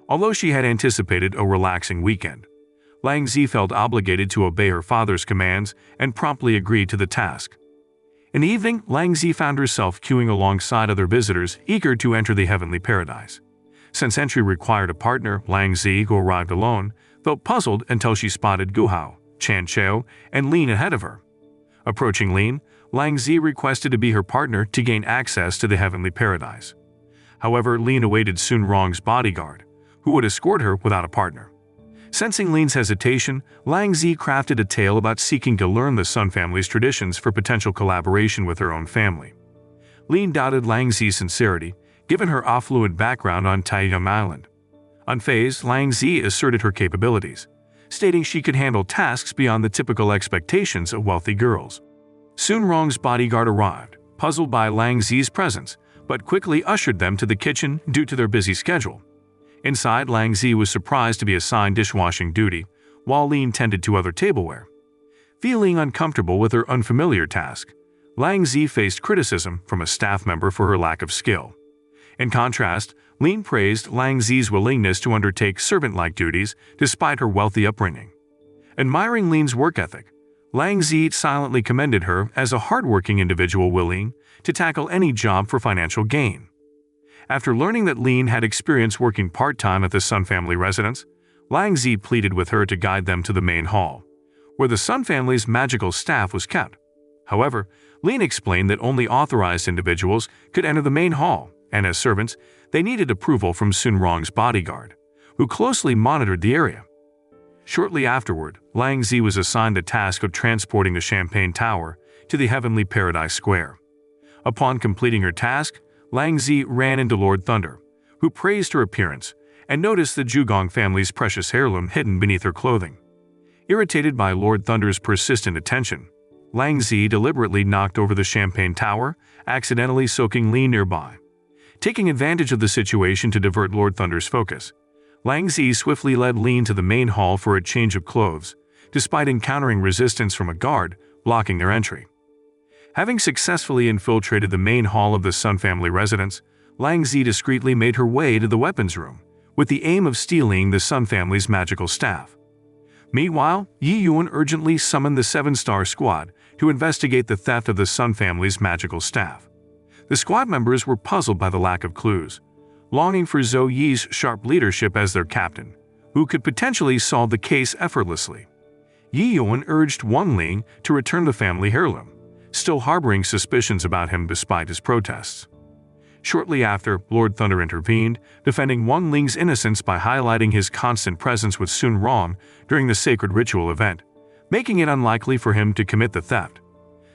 Although she had anticipated a relaxing weekend, Langzi felt obligated to obey her father's commands and promptly agreed to the task. In the evening, Langzi found herself queuing alongside other visitors eager to enter the heavenly paradise. Since entry required a partner, Langzi, who arrived alone, felt puzzled until she spotted Guhao, Chan Chao, and Lin ahead of her. Approaching Lin, Langzi requested to be her partner to gain access to the heavenly paradise. However, Lin awaited Sun Rong's bodyguard, who would escort her without a partner. Sensing Lin's hesitation, Langzi crafted a tale about seeking to learn the Sun family's traditions for potential collaboration with her own family. Lin doubted Langzi's sincerity, given her affluent background on Taiyang Island. Unfazed, Langzi asserted her capabilities, stating she could handle tasks beyond the typical expectations of wealthy girls. Sun Rong's bodyguard arrived, puzzled by Langzi's presence, but quickly ushered them to the kitchen due to their busy schedule. Inside, Langzi was surprised to be assigned dishwashing duty, while Lin tended to other tableware. Feeling uncomfortable with her unfamiliar task, Langzi faced criticism from a staff member for her lack of skill. In contrast, Lin praised Langzi's willingness to undertake servant-like duties despite her wealthy upbringing. Admiring Lin's work ethic, Langzi silently commended her as a hardworking individual willing to tackle any job for financial gain. After learning that Lin had experience working part-time at the Sun family residence, Langzi pleaded with her to guide them to the main hall, where the Sun family's magical staff was kept. However, Lin explained that only authorized individuals could enter the main hall, and as servants, they needed approval from Sun Rong's bodyguard, who closely monitored the area. Shortly afterward, Langzi was assigned the task of transporting the Champagne Tower to the Heavenly Paradise Square. Upon completing her task, Langzi ran into Lord Thunder, who praised her appearance and noticed the Zhugong family's precious heirloom hidden beneath her clothing. Irritated by Lord Thunder's persistent attention, Langzi deliberately knocked over the Champagne Tower, accidentally soaking Lin nearby. Taking advantage of the situation to divert Lord Thunder's focus, Langzi swiftly led Lin to the main hall for a change of clothes, despite encountering resistance from a guard blocking their entry. Having successfully infiltrated the main hall of the Sun family residence, Lang Zi discreetly made her way to the weapons room, with the aim of stealing the Sun family's magical staff. Meanwhile, Yi Yuan urgently summoned the 7-star squad to investigate the theft of the Sun family's magical staff. The squad members were puzzled by the lack of clues, longing for Zhou Yi's sharp leadership as their captain, who could potentially solve the case effortlessly. Yi Yuan urged Wang Ling to return the family heirloom, still harboring suspicions about him despite his protests. Shortly after, Lord Thunder intervened, defending Wang Ling's innocence by highlighting his constant presence with Sun Rong during the sacred ritual event, making it unlikely for him to commit the theft.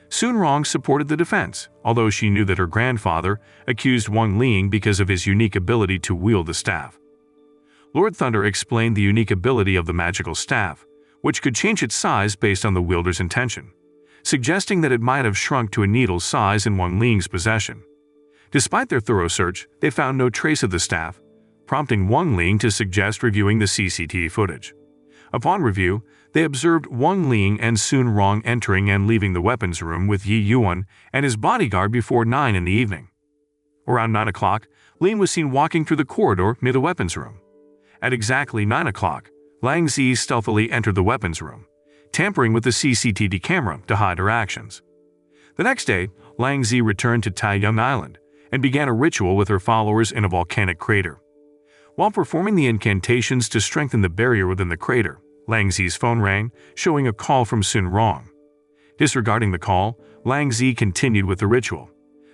Sun Rong supported the defense, although she knew that her grandfather accused Wang Ling because of his unique ability to wield the staff. Lord Thunder explained the unique ability of the magical staff, which could change its size based on the wielder's intention, suggesting that it might have shrunk to a needle's size in Wang Ling's possession. Despite their thorough search, they found no trace of the staff, prompting Wang Ling to suggest reviewing the CCTV footage. Upon review, they observed Wang Ling and Sun Rong entering and leaving the weapons room with Yi Yuan and his bodyguard before 9 in the evening. Around 9 o'clock, Ling was seen walking through the corridor near the weapons room. At exactly 9 o'clock, Lang Zi stealthily entered the weapons room, tampering with the CCTV camera to hide her actions. The next day, Lang Zi returned to Taiyang Island and began a ritual with her followers in a volcanic crater. While performing the incantations to strengthen the barrier within the crater, Lang Zi's phone rang, showing a call from Sun Rong. Disregarding the call, Lang Zi continued with the ritual.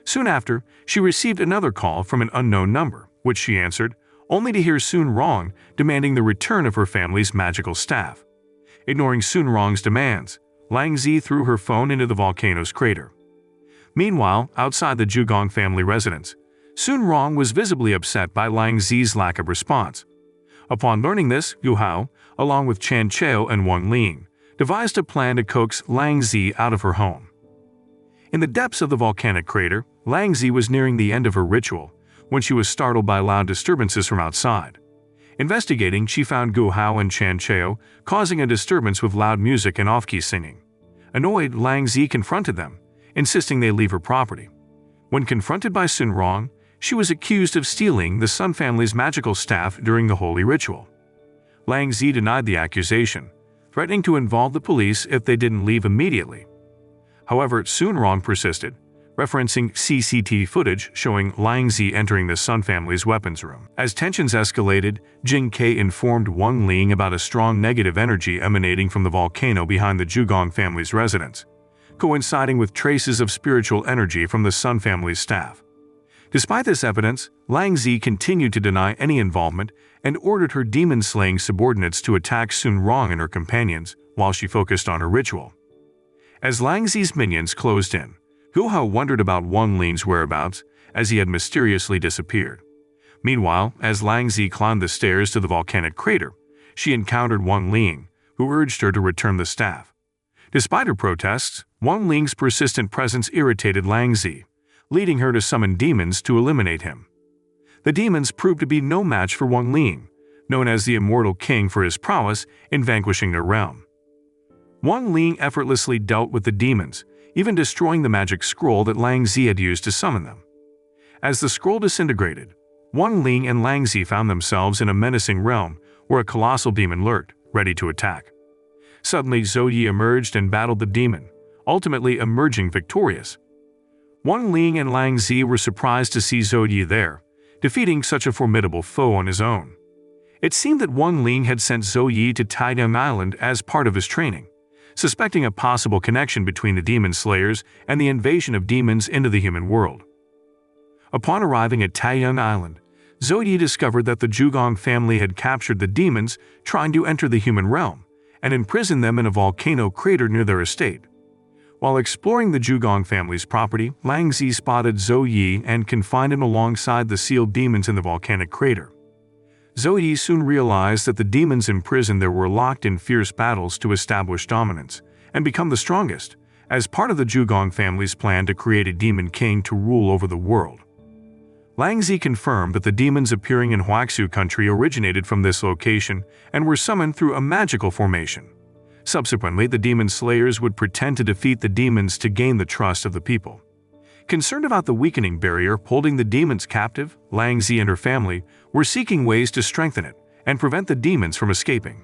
Soon after, she received another call from an unknown number, which she answered, only to hear Sun Rong demanding the return of her family's magical staff. Ignoring Sun Rong's demands, Lang Zi threw her phone into the volcano's crater. Meanwhile, outside the Zhugong family residence, Sun Rong was visibly upset by Lang Zi's lack of response. Upon learning this, Yu Hao, along with Chan Chao and Wang Ling, devised a plan to coax Lang Zi out of her home. In the depths of the volcanic crater, Lang Zi was nearing the end of her ritual when she was startled by loud disturbances from outside. Investigating, she found Gu Hao and Chan Chao causing a disturbance with loud music and off-key singing. Annoyed, Lang Zi confronted them, insisting they leave her property. When confronted by Sun Rong, she was accused of stealing the Sun family's magical staff during the holy ritual. Lang Zi denied the accusation, threatening to involve the police if they didn't leave immediately. However, Sun Rong persisted, referencing CCTV footage showing Lang Zi entering the Sun family's weapons room. As tensions escalated, Jing Ke informed Wang Ling about a strong negative energy emanating from the volcano behind the Zhugong family's residence, coinciding with traces of spiritual energy from the Sun family's staff. Despite this evidence, Lang Zi continued to deny any involvement and ordered her demon-slaying subordinates to attack Sun Rong and her companions while she focused on her ritual. As Lang Zi's minions closed in, Gu Hao wondered about Wang Ling's whereabouts as he had mysteriously disappeared. Meanwhile, as Lang Zi climbed the stairs to the volcanic crater, she encountered Wang Ling, who urged her to return the staff. Despite her protests, Wang Ling's persistent presence irritated Lang Zi, leading her to summon demons to eliminate him. The demons proved to be no match for Wang Ling, known as the Immortal King for his prowess in vanquishing their realm. Wang Ling effortlessly dealt with the demons, even destroying the magic scroll that Lang Zi had used to summon them. As the scroll disintegrated, Wang Ling and Lang Zi found themselves in a menacing realm where a colossal demon lurked, ready to attack. Suddenly, Zhou Yi emerged and battled the demon, ultimately emerging victorious. Wang Ling and Lang Zi were surprised to see Zhou Yi there, defeating such a formidable foe on his own. It seemed that Wang Ling had sent Zhou Yi to Taiyang Island as part of his training, suspecting a possible connection between the demon slayers and the invasion of demons into the human world. Upon arriving at Taiyang Island, Zhou Yi discovered that the Zhugong family had captured the demons trying to enter the human realm and imprisoned them in a volcano crater near their estate. While exploring the Zhugong family's property, Lang Zi spotted Zhou Yi and confined him alongside the sealed demons in the volcanic crater. Zhou Yi soon realized that the demons imprisoned there were locked in fierce battles to establish dominance and become the strongest, as part of the Zhugong family's plan to create a demon king to rule over the world. Lang Zi confirmed that the demons appearing in Huaxu country originated from this location and were summoned through a magical formation. Subsequently, the demon slayers would pretend to defeat the demons to gain the trust of the people. Concerned about the weakening barrier holding the demons captive, Wang Ling and her family were seeking ways to strengthen it and prevent the demons from escaping.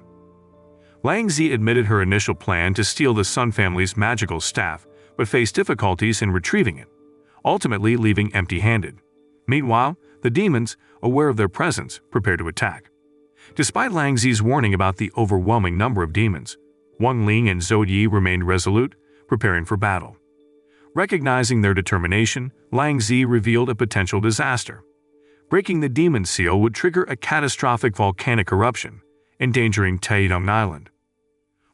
Wang Ling admitted her initial plan to steal the Sun family's magical staff, but faced difficulties in retrieving it, ultimately leaving empty-handed. Meanwhile, the demons, aware of their presence, prepared to attack. Despite Wang Ling's warning about the overwhelming number of demons, Wang Ling and Zhou Yi remained resolute, preparing for battle. Recognizing their determination, Wang Ling revealed a potential disaster. Breaking the demon seal would trigger a catastrophic volcanic eruption, endangering Taiyang Island.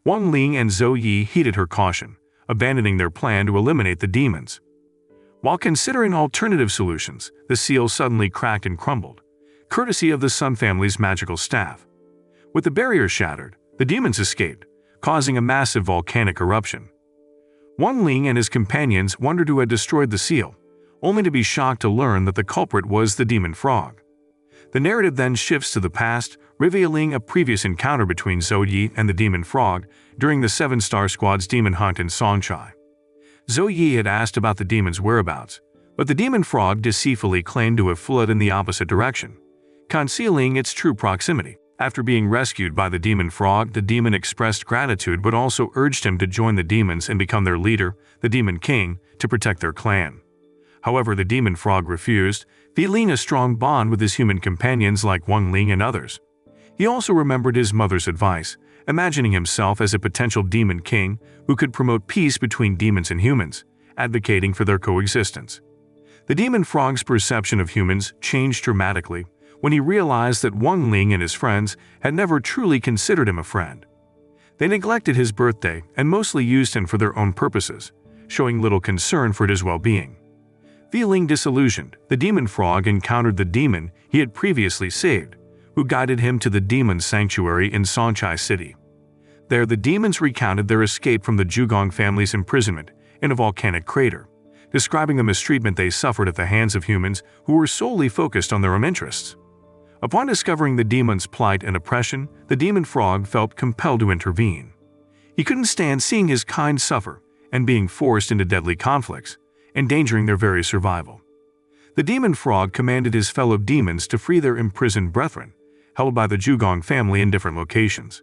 Wang Ling and Zhou Yi heeded her caution, abandoning their plan to eliminate the demons. While considering alternative solutions, the seal suddenly cracked and crumbled, courtesy of the Sun family's magical staff. With the barrier shattered, the demons escaped, causing a massive volcanic eruption. Wang Ling and his companions wondered who had destroyed the seal, only to be shocked to learn that the culprit was the demon frog. The narrative then shifts to the past, revealing a previous encounter between Zhou Yi and the demon frog during the Seven Star Squad's demon hunt in Songchai. Zhou Yi had asked about the demon's whereabouts, but the demon frog deceitfully claimed to have fled in the opposite direction, concealing its true proximity. After being rescued by the demon frog, the demon expressed gratitude but also urged him to join the demons and become their leader, the demon king, to protect their clan. However, the demon frog refused, feeling a strong bond with his human companions like Wang Ling and others. He also remembered his mother's advice, imagining himself as a potential demon king who could promote peace between demons and humans, advocating for their coexistence. The demon frog's perception of humans changed dramatically when he realized that Wang Ling and his friends had never truly considered him a friend. They neglected his birthday and mostly used him for their own purposes, showing little concern for his well-being. Feeling disillusioned, the demon frog encountered the demon he had previously saved, who guided him to the demon sanctuary in Songchai City. There, the demons recounted their escape from the Zhugong family's imprisonment in a volcanic crater, describing the mistreatment they suffered at the hands of humans who were solely focused on their own interests. Upon discovering the demon's plight and oppression, the demon frog felt compelled to intervene. He couldn't stand seeing his kind suffer and being forced into deadly conflicts, endangering their very survival. The demon frog commanded his fellow demons to free their imprisoned brethren, held by the Zhugong family in different locations.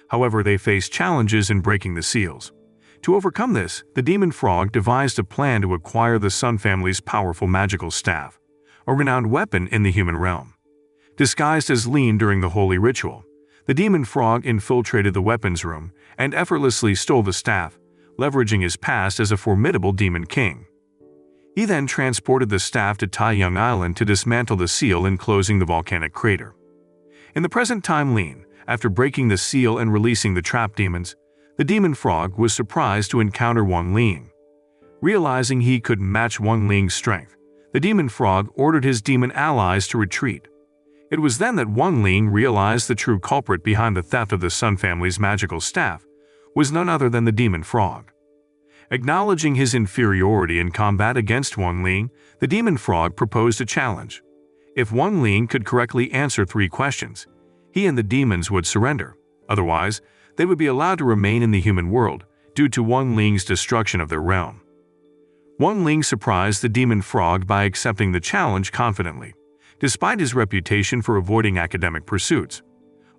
However, they faced challenges in breaking the seals. To overcome this, the demon frog devised a plan to acquire the Sun family's powerful magical staff, a renowned weapon in the human realm. Disguised as Lin during the holy ritual, the demon frog infiltrated the weapons room and effortlessly stole the staff, leveraging his past as a formidable demon king. He then transported the staff to Taiyang Island to dismantle the seal enclosing the volcanic crater. In the present time, Lin, after breaking the seal and releasing the trapped demons, the demon frog was surprised to encounter Wang Ling. Realizing he couldn't match Wang Ling's strength, the demon frog ordered his demon allies to retreat. It was then that Wang Ling realized the true culprit behind the theft of the Sun family's magical staff was none other than the demon frog. Acknowledging his inferiority in combat against Wang Ling, the demon frog proposed a challenge. If Wang Ling could correctly answer 3 questions, he and the demons would surrender. Otherwise, they would be allowed to remain in the human world due to Wang Ling's destruction of their realm. Wang Ling surprised the demon frog by accepting the challenge confidently, despite his reputation for avoiding academic pursuits.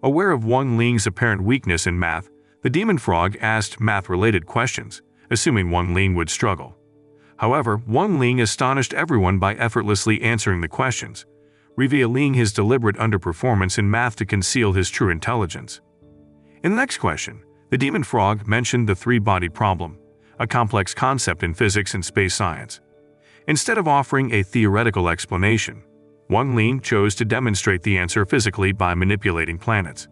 Aware of Wang Ling's apparent weakness in math, the demon frog asked math-related questions, assuming Wang Ling would struggle. However, Wang Ling astonished everyone by effortlessly answering the questions, revealing his deliberate underperformance in math to conceal his true intelligence. In the next question, the demon frog mentioned the 3-body problem, a complex concept in physics and space science. Instead of offering a theoretical explanation, Wang Ling chose to demonstrate the answer physically by manipulating planets.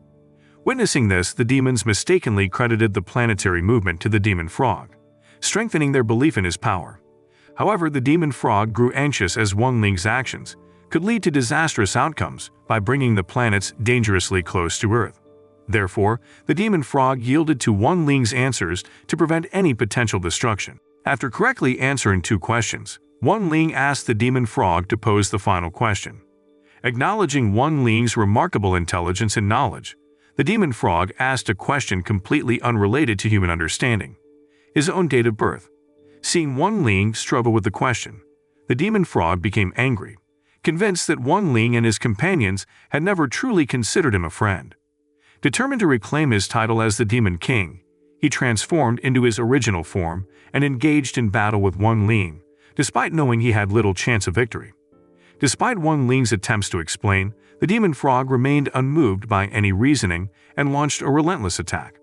Witnessing this, the demons mistakenly credited the planetary movement to the demon frog, strengthening their belief in his power. However, the demon frog grew anxious as Wang Ling's actions could lead to disastrous outcomes by bringing the planets dangerously close to Earth. Therefore, the demon frog yielded to Wang Ling's answers to prevent any potential destruction. After correctly answering 2 questions, Wang Ling asked the demon frog to pose the final question. Acknowledging Wang Ling's remarkable intelligence and knowledge, The demon frog asked a question completely unrelated to human understanding: his own date of birth. Seeing Wang Ling struggle with the question, the demon frog became angry, convinced that Wang Ling and his companions had never truly considered him a friend. Determined to reclaim his title as the Demon King, he transformed into his original form and engaged in battle with Wang Ling, despite knowing he had little chance of victory. Despite Wang Ling's attempts to explain, the demon frog remained unmoved by any reasoning and launched a relentless attack.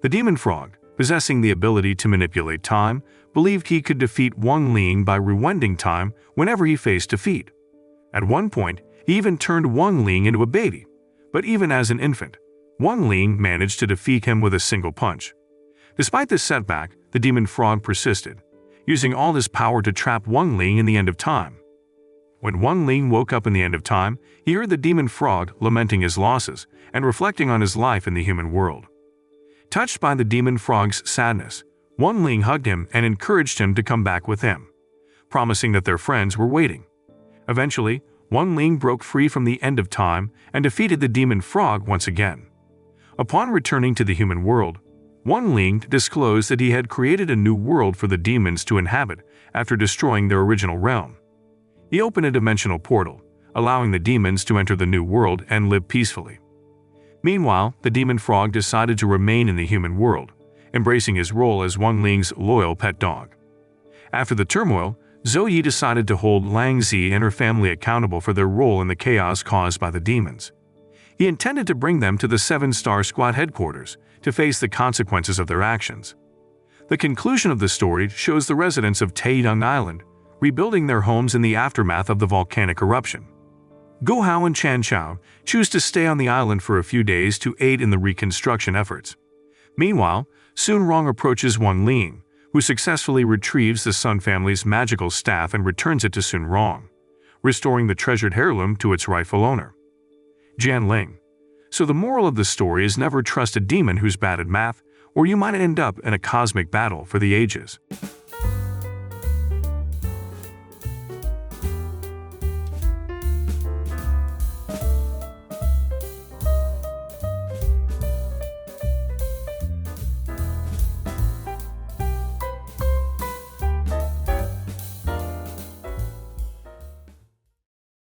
The demon frog, possessing the ability to manipulate time, believed he could defeat Wang Ling by rewinding time whenever he faced defeat. At one point, he even turned Wang Ling into a baby, but even as an infant, Wang Ling managed to defeat him with a single punch. Despite this setback, the demon frog persisted, using all his power to trap Wang Ling in the end of time. When Wang Ling woke up in the end of time, he heard the demon frog lamenting his losses and reflecting on his life in the human world. Touched by the demon frog's sadness, Wang Ling hugged him and encouraged him to come back with him, promising that their friends were waiting. Eventually, Wang Ling broke free from the end of time and defeated the demon frog once again. Upon returning to the human world, Wang Ling disclosed that he had created a new world for the demons to inhabit after destroying their original realm. He opened a dimensional portal, allowing the demons to enter the new world and live peacefully. Meanwhile, the demon frog decided to remain in the human world, embracing his role as Wang Ling's loyal pet dog. After the turmoil, Zhou Yi decided to hold Lang Zi and her family accountable for their role in the chaos caused by the demons. He intended to bring them to the 7-Star Squad headquarters to face the consequences of their actions. The conclusion of the story shows the residents of Taedong Island rebuilding their homes in the aftermath of the volcanic eruption. Go Hao and Chan Chao choose to stay on the island for a few days to aid in the reconstruction efforts. Meanwhile, Sun Rong approaches Wang Ling, who successfully retrieves the Sun family's magical staff and returns it to Sun Rong, restoring the treasured heirloom to its rightful owner, Jian Ling. So the moral of the story is never trust a demon who's bad at math, or you might end up in a cosmic battle for the ages.